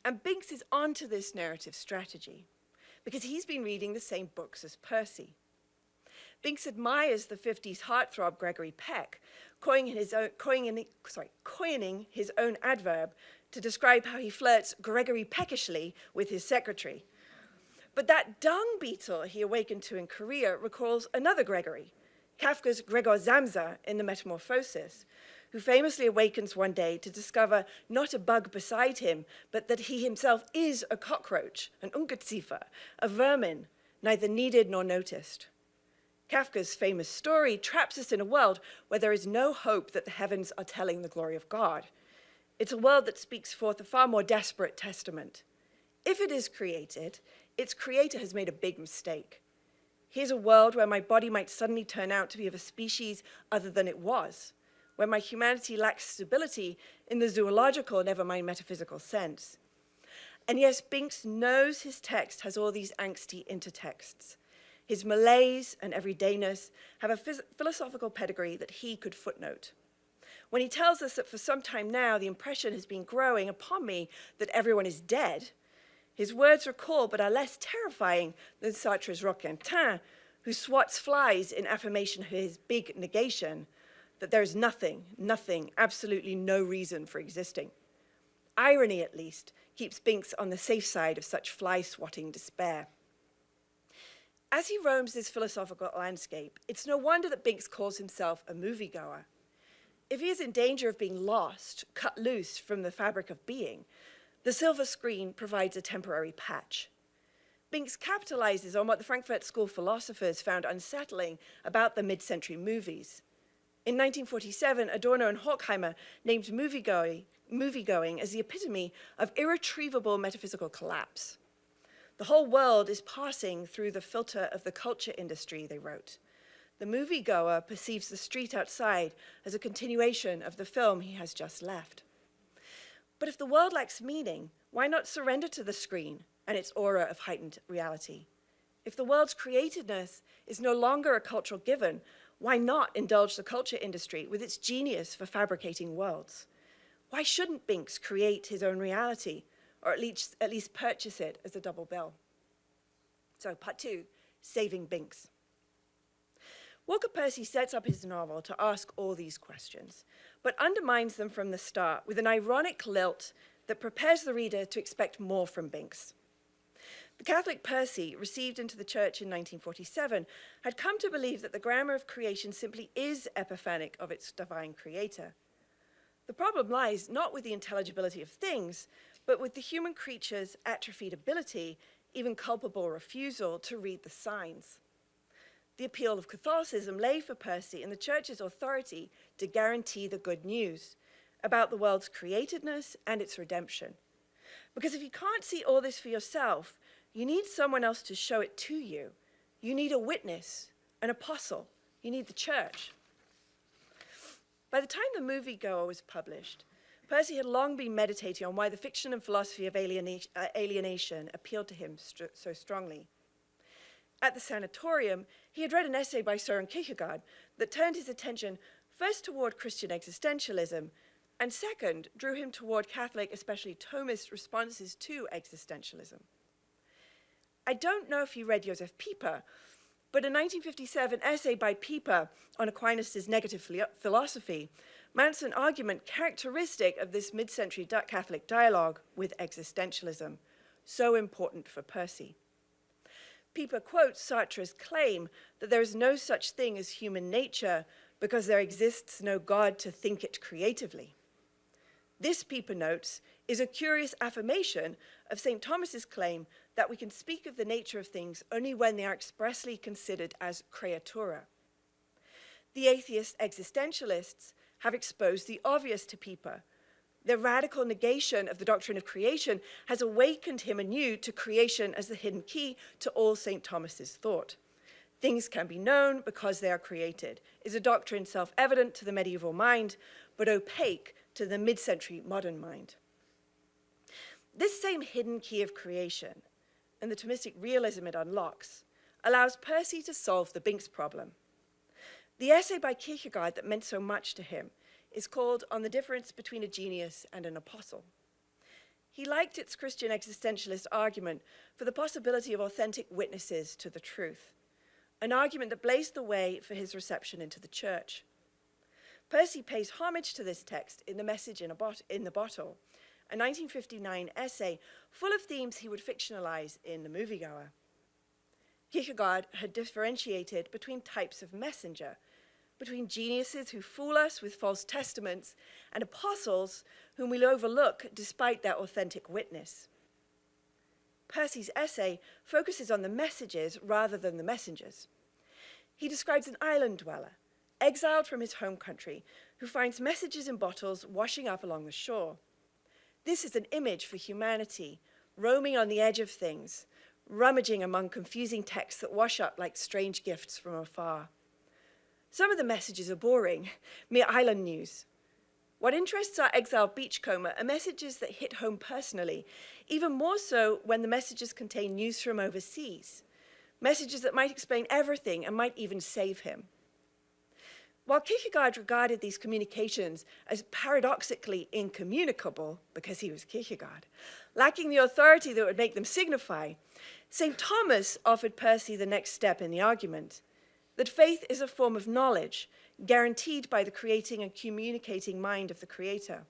And Binks is onto this narrative strategy because he's been reading the same books as Percy. Binks admires the 50s heartthrob Gregory Peck, coining his own adverb to describe how he flirts Gregory Peckishly with his secretary. But that dung beetle he awakened to in Korea recalls another Gregory, Kafka's Gregor Samsa in The Metamorphosis, who famously awakens one day to discover not a bug beside him, but that he himself is a cockroach, an Ungeziefer, a vermin, neither needed nor noticed. Kafka's famous story traps us in a world where there is no hope that the heavens are telling the glory of God. It's a world that speaks forth a far more desperate testament. If it is created, its creator has made a big mistake. Here's a world where my body might suddenly turn out to be of a species other than it was, where my humanity lacks stability in the zoological, never mind metaphysical sense. And yes, Binks knows his text has all these angsty intertexts. His malaise and everydayness have a philosophical pedigree that he could footnote. When he tells us that for some time now the impression has been growing upon me that everyone is dead, his words recall but are less terrifying than Sartre's Roquentin, who swats flies in affirmation of his big negation, that there is nothing, absolutely no reason for existing. Irony, at least, keeps Binks on the safe side of such fly-swatting despair. As he roams this philosophical landscape, it's no wonder that Binks calls himself a moviegoer. If he is in danger of being lost, cut loose from the fabric of being, the silver screen provides a temporary patch. Binks capitalizes on what the Frankfurt School philosophers found unsettling about the mid-century movies. In 1947, Adorno and Horkheimer named moviegoing as the epitome of irretrievable metaphysical collapse. The whole world is passing through the filter of the culture industry, they wrote. The moviegoer perceives the street outside as a continuation of the film he has just left. But if the world lacks meaning, why not surrender to the screen and its aura of heightened reality? If the world's createdness is no longer a cultural given, why not indulge the culture industry with its genius for fabricating worlds? Why shouldn't Binks create his own reality, or at least purchase it as a double bill? So, part 2, Saving Binks. Walker Percy sets up his novel to ask all these questions, but undermines them from the start with an ironic lilt that prepares the reader to expect more from Binks. The Catholic Percy, received into the church in 1947, had come to believe that the grammar of creation simply is epiphanic of its divine creator. The problem lies not with the intelligibility of things, but with the human creature's atrophied ability, even culpable refusal, to read the signs. The appeal of Catholicism lay for Percy in the church's authority to guarantee the good news about the world's createdness and its redemption. Because if you can't see all this for yourself, you need someone else to show it to you. You need a witness, an apostle. You need the church. By the time The Moviegoer was published, Percy had long been meditating on why the fiction and philosophy of alienation appealed to him so strongly. At the sanatorium, he had read an essay by Søren Kierkegaard that turned his attention first toward Christian existentialism, and second, drew him toward Catholic, especially Thomist, responses to existentialism. I don't know if you read Josef Pieper, but a 1957 essay by Pieper on Aquinas' negative philosophy mounts an argument characteristic of this mid-century Catholic dialogue with existentialism, so important for Percy. Pieper quotes Sartre's claim that there is no such thing as human nature because there exists no God to think it creatively. This, Pieper notes, is a curious affirmation of St. Thomas's claim that we can speak of the nature of things only when they are expressly considered as creatura. The atheist existentialists have exposed the obvious to Pieper. Their radical negation of the doctrine of creation has awakened him anew to creation as the hidden key to all St. Thomas's thought. Things can be known because they are created is a doctrine self-evident to the medieval mind, but opaque to the mid-century modern mind. This same hidden key of creation and the Thomistic realism it unlocks allows Percy to solve the Binks problem. The essay by Kierkegaard that meant so much to him is called On the Difference Between a Genius and an Apostle. He liked its Christian existentialist argument for the possibility of authentic witnesses to the truth, an argument that blazed the way for his reception into the church. Percy pays homage to this text in The Message in the Bottle, a 1959 essay full of themes he would fictionalize in The Moviegoer. Kierkegaard had differentiated between types of messenger, between geniuses who fool us with false testaments and apostles whom we'll overlook despite their authentic witness. Percy's essay focuses on the messages rather than the messengers. He describes an island dweller, exiled from his home country, who finds messages in bottles washing up along the shore. This is an image for humanity, roaming on the edge of things, rummaging among confusing texts that wash up like strange gifts from afar. Some of the messages are boring, mere island news. What interests our exiled beachcomber are messages that hit home personally, even more so when the messages contain news from overseas, messages that might explain everything and might even save him. While Kierkegaard regarded these communications as paradoxically incommunicable, because he was Kierkegaard, lacking the authority that would make them signify, St. Thomas offered Percy the next step in the argument, that faith is a form of knowledge guaranteed by the creating and communicating mind of the Creator.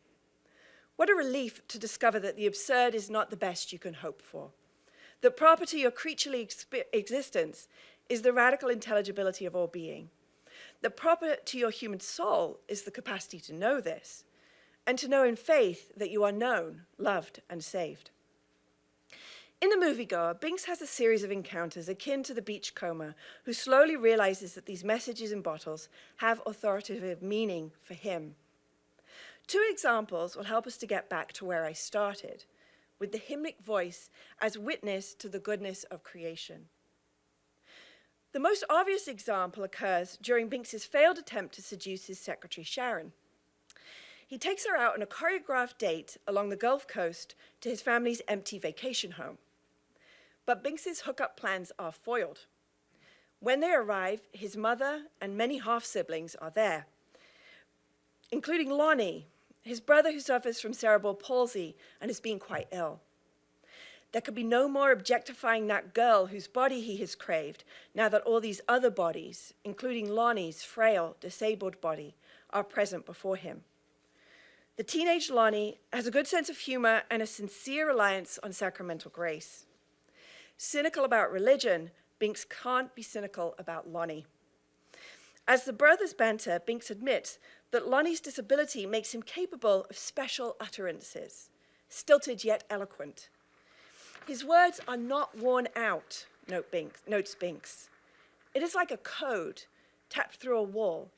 What a relief to discover that the absurd is not the best you can hope for, that proper to your creaturely existence is the radical intelligibility of all being, that proper to your human soul is the capacity to know this, and to know in faith that you are known, loved, and saved. In The Moviegoer, Binks has a series of encounters akin to the beachcomber who slowly realizes that these messages in bottles have authoritative meaning for him. Two examples will help us to get back to where I started, with the hymnic voice as witness to the goodness of creation. The most obvious example occurs during Binks's failed attempt to seduce his secretary Sharon. He takes her out on a choreographed date along the Gulf Coast to his family's empty vacation home. But Binks's hookup plans are foiled. When they arrive, his mother and many half-siblings are there, including Lonnie, his brother who suffers from cerebral palsy and has been quite ill. There could be no more objectifying that girl whose body he has craved, now that all these other bodies, including Lonnie's frail, disabled body, are present before him. The teenage Lonnie has a good sense of humor and a sincere reliance on sacramental grace. Cynical about religion, Binks can't be cynical about Lonnie. As the brothers banter, Binks admits that Lonnie's disability makes him capable of special utterances, stilted yet eloquent. His words are not worn out, notes Binks. It is like a code tapped through a wall.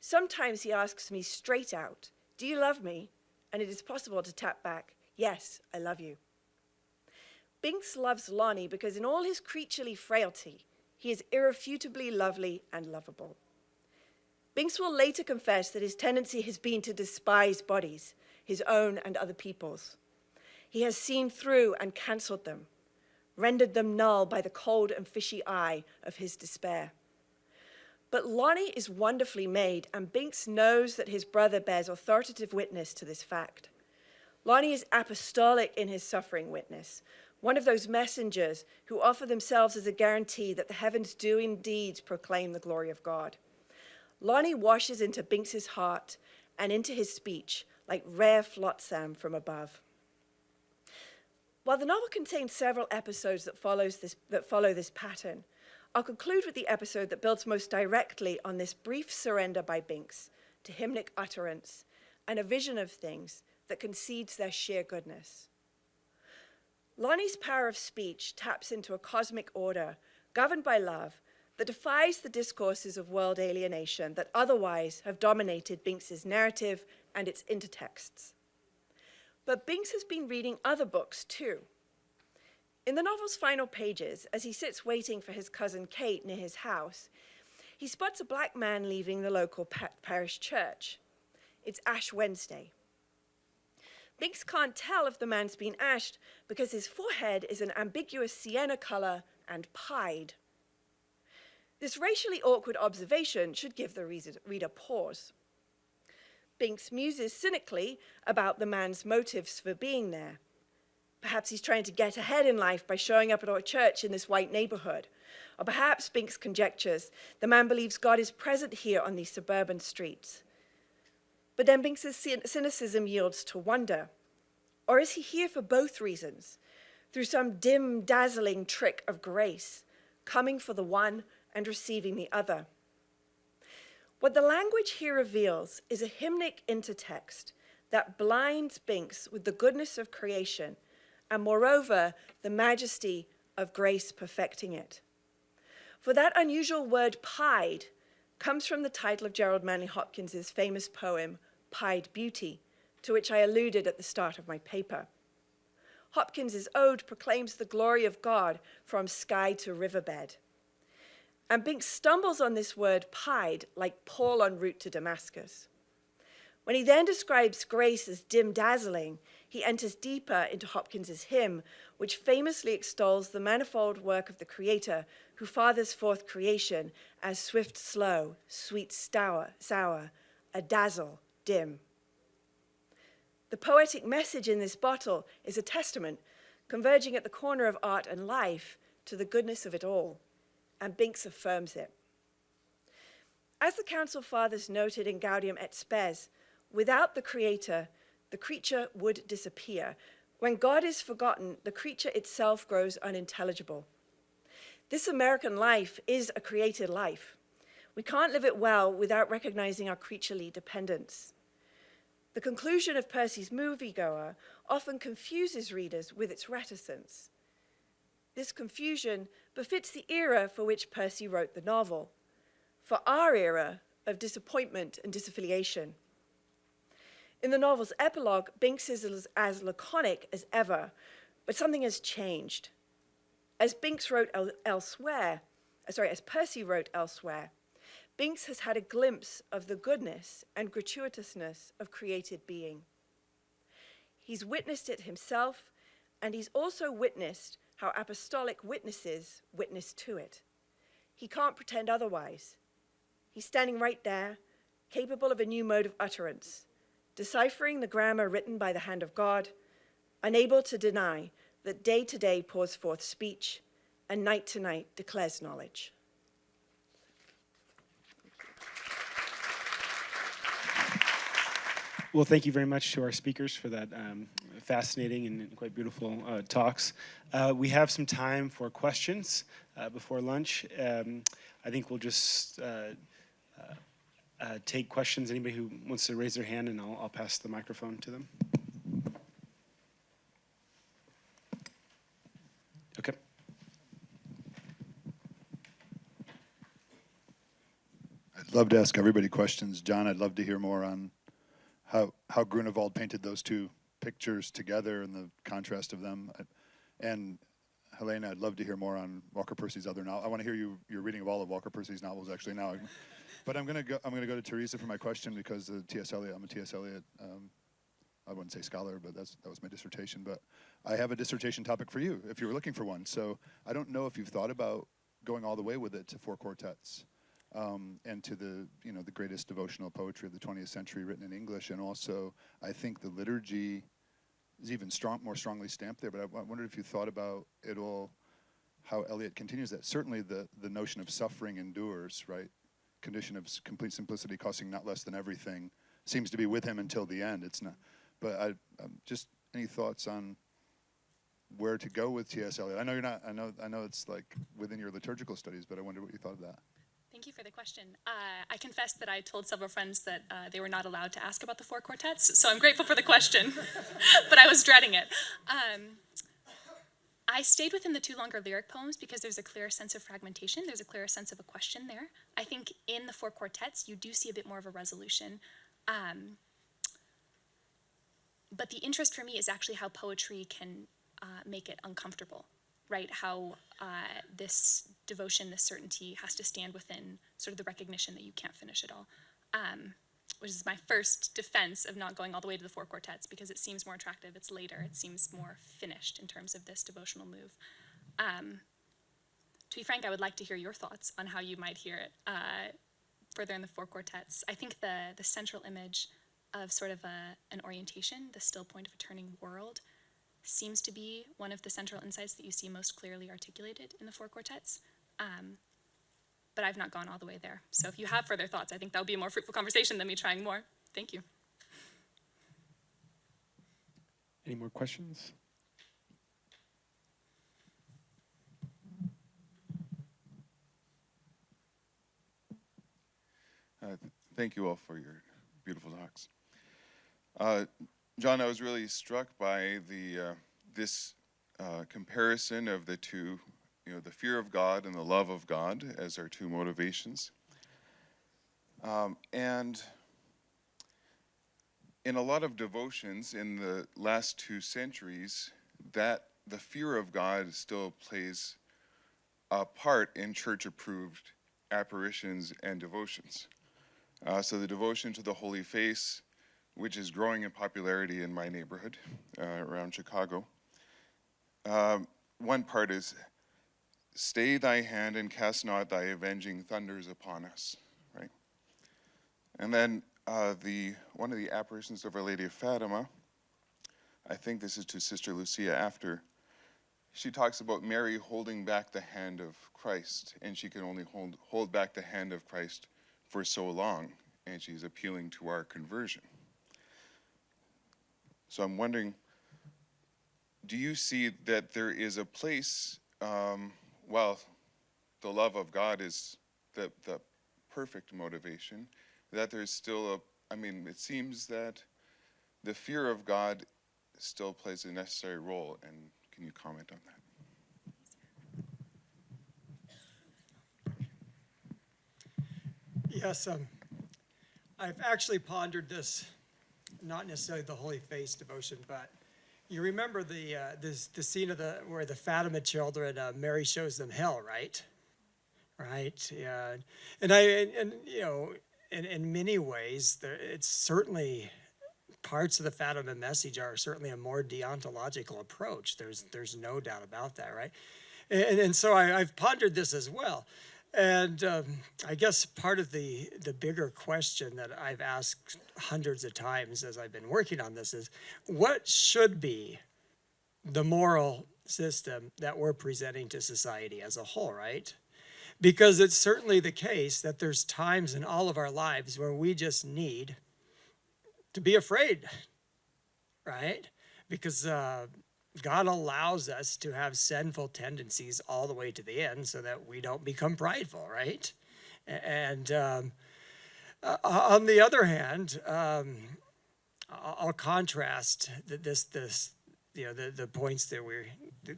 Sometimes he asks me straight out, "Do you love me?" And it is possible to tap back, "Yes, I love you." Binks loves Lonnie because in all his creaturely frailty, he is irrefutably lovely and lovable. Binks will later confess that his tendency has been to despise bodies, his own and other people's. He has seen through and cancelled them, rendered them null by the cold and fishy eye of his despair. But Lonnie is wonderfully made, and Binks knows that his brother bears authoritative witness to this fact. Lonnie is apostolic in his suffering witness, one of those messengers who offer themselves as a guarantee that the heavens do indeed proclaim the glory of God. Lonnie washes into Binks's heart and into his speech like rare flotsam from above. While the novel contains several episodes that follow this pattern, I'll conclude with the episode that builds most directly on this brief surrender by Binks to hymnic utterance and a vision of things that concedes their sheer goodness. Lonnie's power of speech taps into a cosmic order governed by love that defies the discourses of world alienation that otherwise have dominated Binks's narrative and its intertexts. But Binks has been reading other books too. In the novel's final pages, as he sits waiting for his cousin Kate near his house, he spots a black man leaving the local parish church. It's Ash Wednesday. Binks can't tell if the man's been ashed because his forehead is an ambiguous sienna color and pied. This racially awkward observation should give the reader pause. Binks muses cynically about the man's motives for being there. Perhaps he's trying to get ahead in life by showing up at our church in this white neighborhood. Or perhaps, Binks conjectures, the man believes God is present here on these suburban streets. But then Binks's cynicism yields to wonder. Or is he here for both reasons? Through some dim, dazzling trick of grace, coming for the one and receiving the other. What the language here reveals is a hymnic intertext that blinds Binks with the goodness of creation and, moreover, the majesty of grace perfecting it. For that unusual word pied comes from the title of Gerald Manley Hopkins's famous poem, Pied Beauty, to which I alluded at the start of my paper. Hopkins's ode proclaims the glory of God from sky to riverbed. And Binks stumbles on this word pied like Paul en route to Damascus. When he then describes grace as dim dazzling, he enters deeper into Hopkins's hymn, which famously extols the manifold work of the Creator who fathers forth creation as swift slow, sweet sour, a dazzle dim. The poetic message in this bottle is a testament, converging at the corner of art and life, to the goodness of it all, and Binks affirms it. As the Council Fathers noted in Gaudium et Spes, without the Creator, the creature would disappear. When God is forgotten, the creature itself grows unintelligible. This American life is a created life. We can't live it well without recognizing our creaturely dependence. The conclusion of Percy's Moviegoer often confuses readers with its reticence. This confusion befits the era for which Percy wrote the novel, for our era of disappointment and disaffiliation. In the novel's epilogue, Binks is as laconic as ever, but something has changed. As Percy wrote elsewhere, Binks has had a glimpse of the goodness and gratuitousness of created being. He's witnessed it himself, and he's also witnessed how apostolic witnesses witness to it. He can't pretend otherwise. He's standing right there, capable of a new mode of utterance, deciphering the grammar written by the hand of God, unable to deny that day to day pours forth speech, and night to night declares knowledge. Well, thank you very much to our speakers for that fascinating and quite beautiful talks. We have some time for questions before lunch. I think we'll just take questions. Anybody who wants to raise their hand, and I'll pass the microphone to them. Okay. I'd love to ask everybody questions. John, I'd love to hear more on how Grunewald painted those two pictures together and the contrast of them. And Helena, I'd love to hear more on Walker Percy's other novel. I want to hear your reading of all of Walker Percy's novels actually now. But I'm gonna go to Theresa for my question because T.S. Eliot. I'm a T.S. Eliot. I wouldn't say scholar, but that was my dissertation. But I have a dissertation topic for you if you were looking for one. So I don't know if you've thought about going all the way with it to four quartets. And to the greatest devotional poetry of the 20th century written in English, and also I think the liturgy is even more strongly stamped there. But I wondered if you thought about it all, how Eliot continues that. Certainly the notion of suffering endures, right? Condition of complete simplicity, costing not less than everything, seems to be with him until the end. It's not. But just any thoughts on where to go with T.S. Eliot? I know you're not. I know it's like within your liturgical studies, but I wonder what you thought of that. Thank you for the question. I confess that I told several friends that they were not allowed to ask about the four quartets, so I'm grateful for the question, but I was dreading it. I stayed within the two longer lyric poems because there's a clearer sense of fragmentation. There's a clearer sense of a question there. I think in the four quartets, you do see a bit more of a resolution. But the interest for me is actually how poetry can make it uncomfortable. Right, how this devotion, this certainty has to stand within sort of the recognition that you can't finish it all, which is my first defense of not going all the way to the four quartets because it seems more attractive, it's later, it seems more finished in terms of this devotional move. To be frank, I would like to hear your thoughts on how you might hear it further in the four quartets. I think the central image of sort of an orientation, the still point of a turning world, seems to be one of the central insights that you see most clearly articulated in the four quartets. But I've not gone all the way there. So if you have further thoughts, I think that would be a more fruitful conversation than me trying more. Thank you. Any more questions? Thank you all for your beautiful talks. John, I was really struck by this comparison of the two, the fear of God and the love of God as our two motivations. And in a lot of devotions in the last 2 centuries, that the fear of God still plays a part in church-approved apparitions and devotions. So the devotion to the Holy Face, which is growing in popularity in my neighborhood around Chicago. One part is, stay thy hand and cast not thy avenging thunders upon us, right? And then one of the apparitions of Our Lady of Fatima, I think this is to Sister Lucia after, she talks about Mary holding back the hand of Christ, and she can only hold back the hand of Christ for so long, and she's appealing to our conversion. So I'm wondering, do you see that there is a place, while the love of God is the perfect motivation, that there's still it seems that the fear of God still plays a necessary role, and can you comment on that? Yes, I've actually pondered this, not necessarily the Holy Face devotion, but you remember the scene of where the Fatima children, Mary shows them hell, right? Right. Yeah, and in many ways, it's certainly parts of the Fatima message are certainly a more deontological approach. There's no doubt about that, right? And so I've pondered this as well. And I guess part of the bigger question that I've asked hundreds of times as I've been working on this is, what should be the moral system that we're presenting to society as a whole, right? Because it's certainly the case that there's times in all of our lives where we just need to be afraid, right? Because God allows us to have sinful tendencies all the way to the end so that we don't become prideful, right? And on the other hand, I'll contrast the points that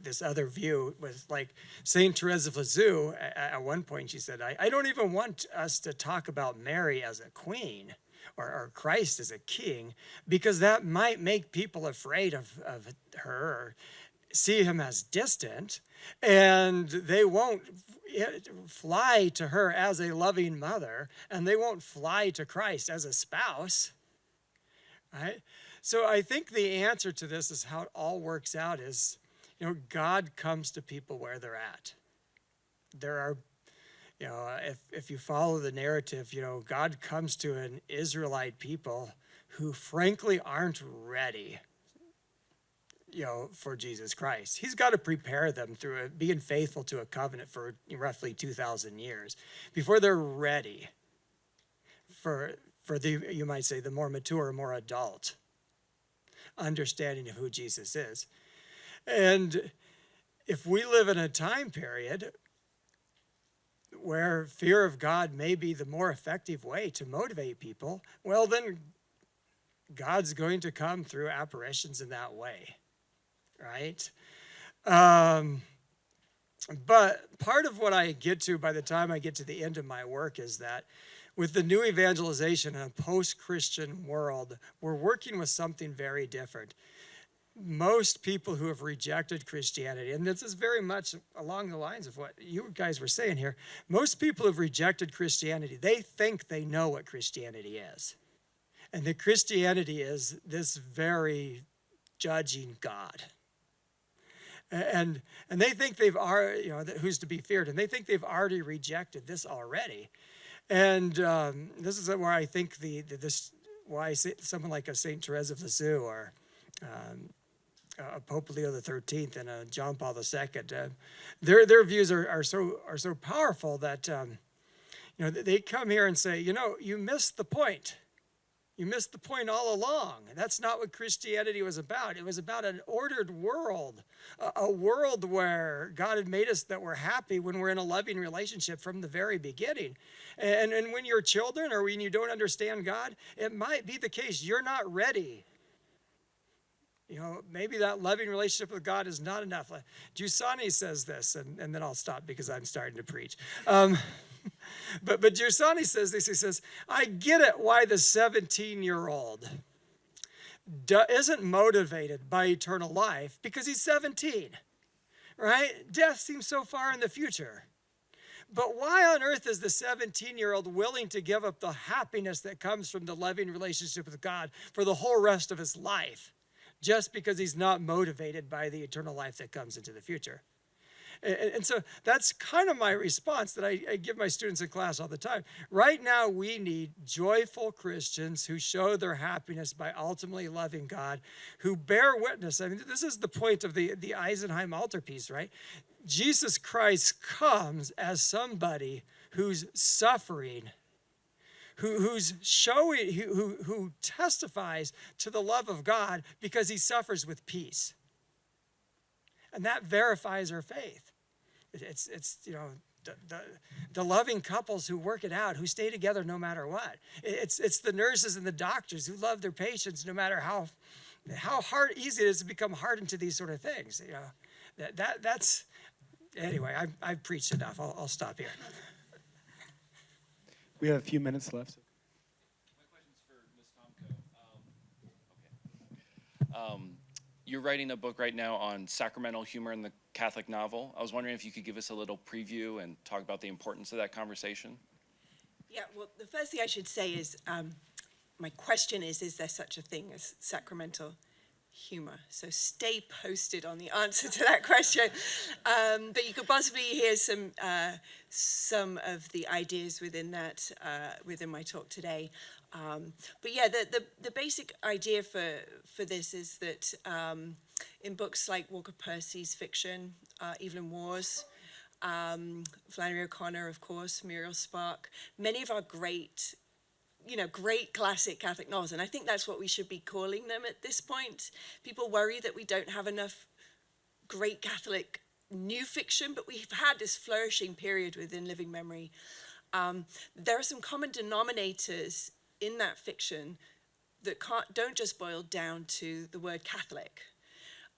this other view with, like Saint Theresa of Lisieux. At one point she said, I don't even want us to talk about Mary as a queen or Christ as a king, because that might make people afraid of her, or see him as distant, and they won't fly to her as a loving mother, and they won't fly to Christ as a spouse, right? So I think the answer to this is how it all works out is, God comes to people where they're at. There are, if you follow the narrative, God comes to an Israelite people who frankly aren't ready, for Jesus Christ. He's got to prepare them through being faithful to a covenant for roughly 2,000 years before they're ready for you might say, the more mature, more adult understanding of who Jesus is. And if we live in a time period where fear of God may be the more effective way to motivate people, well, then God's going to come through apparitions in that way, right? But part of what I get to by the time I get to the end of my work is that with the new evangelization in a post-Christian world, we're working with something very different. Most people who have rejected Christianity, and this is very much along the lines of what you guys were saying here, most people who have rejected Christianity, they think they know what Christianity is. And that Christianity is this very judging God. And they think they've already, who's to be feared, and they think they've already rejected this already. And this is where I think why someone like a Saint Theresa of Lisieux or Pope Leo XIII and John Paul II, their views are so powerful that they come here and say, you missed the point. You missed the point all along. That's not what Christianity was about. It was about an ordered world, a world where God had made us that we're happy when we're in a loving relationship from the very beginning. And when you're children or when you don't understand God, it might be the case you're not ready. Maybe that loving relationship with God is not enough. Giussani says this, and then I'll stop because I'm starting to preach. But Giussani says this. He says, I get it why the 17-year-old isn't motivated by eternal life because he's 17, right? Death seems so far in the future. But why on earth is the 17-year-old willing to give up the happiness that comes from the loving relationship with God for the whole rest of his life just because he's not motivated by the eternal life that comes into the future? And so that's kind of my response that I give my students in class all the time. Right now, we need joyful Christians who show their happiness by ultimately loving God, who bear witness. I mean, this is the point of the Isenheim Altarpiece, right? Jesus Christ comes as somebody who's suffering, who's showing, who testifies to the love of God because he suffers with peace. And that verifies our faith. It's the loving couples who work it out, who stay together no matter what. It's the nurses and the doctors who love their patients no matter how easy it is to become hardened to these sort of things. That's anyway. I've preached enough. I'll stop here. We have a few minutes left. My question's for Ms. Tomko. Okay. You're writing a book right now on sacramental humor in the Catholic novel. I was wondering if you could give us a little preview and talk about the importance of that conversation. Yeah, well, the first thing I should say is my question is there such a thing as sacramental humor? So stay posted on the answer to that question. But you could possibly hear some of the ideas within that, within my talk today. But yeah, the basic idea for this is that in books like Walker Percy's fiction, Evelyn Waugh's, Flannery O'Connor, of course, Muriel Spark, many of our great classic Catholic novels, and I think that's what we should be calling them at this point. People worry that we don't have enough great Catholic new fiction, but we've had this flourishing period within living memory. There are some common denominators in that fiction that don't just boil down to the word Catholic.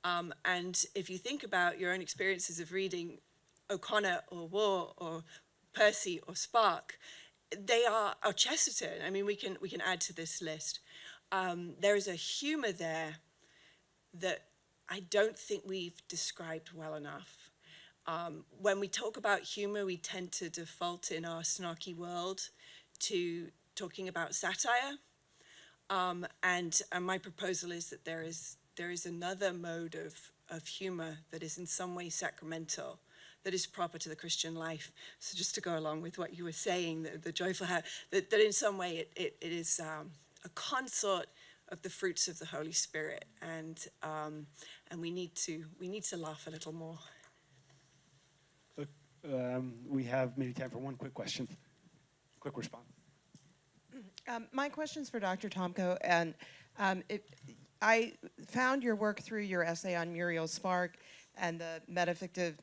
And if you think about your own experiences of reading O'Connor or Waugh or Percy or Spark, they are Chesterton. I mean, we can add to this list. There is a humor there that I don't think we've described well enough. When we talk about humor, we tend to default in our snarky world to talking about satire. And my proposal is that there is another mode of humor that is in some way sacramental, that is proper to the Christian life. So just to go along with what you were saying, the joyful that in some way it is a consort of the fruits of the Holy Spirit, and we need to laugh a little more. We have maybe time for one quick question, quick response. My question's for Dr. Tomko, and I found your work through your essay on Muriel Spark and the narrative,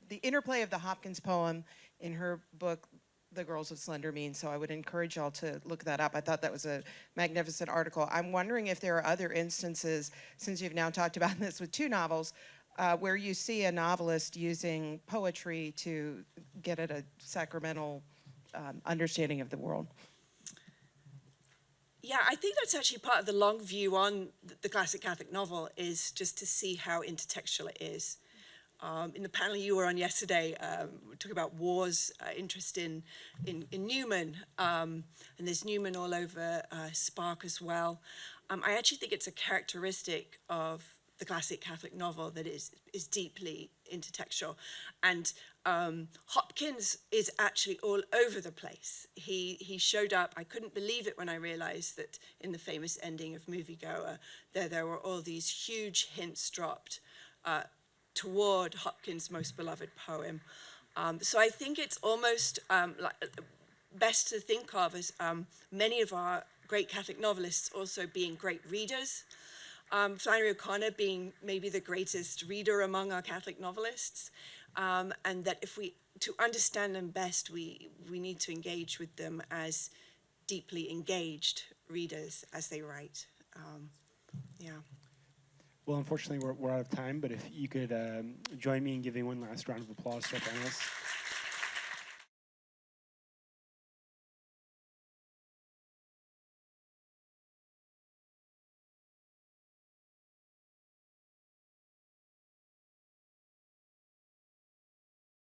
the interplay of the Hopkins poem in her book, The Girls of Slender Means, so I would encourage y'all to look that up. I thought that was a magnificent article. I'm wondering if there are other instances, since you've now talked about this with two novels, where you see a novelist using poetry to get at a sacramental understanding of the world. Yeah, I think that's actually part of the long view on the classic Catholic novel, is just to see how intertextual it is. In the panel you were on yesterday, we were talking about Waugh's interest in Newman, and there's Newman all over Spark as well. I actually think it's a characteristic of the classic Catholic novel that is deeply intertextual. And Hopkins is actually all over the place. He showed up. I couldn't believe it when I realized that in the famous ending of Moviegoer, there were all these huge hints dropped toward Hopkins' most beloved poem. So I think it's almost best to think of as many of our great Catholic novelists also being great readers. Flannery O'Connor being maybe the greatest reader among our Catholic novelists, and that to understand them best, we need to engage with them as deeply engaged readers as they write. Yeah. Well, unfortunately, we're out of time, but if you could join me in giving one last round of applause to our panelists.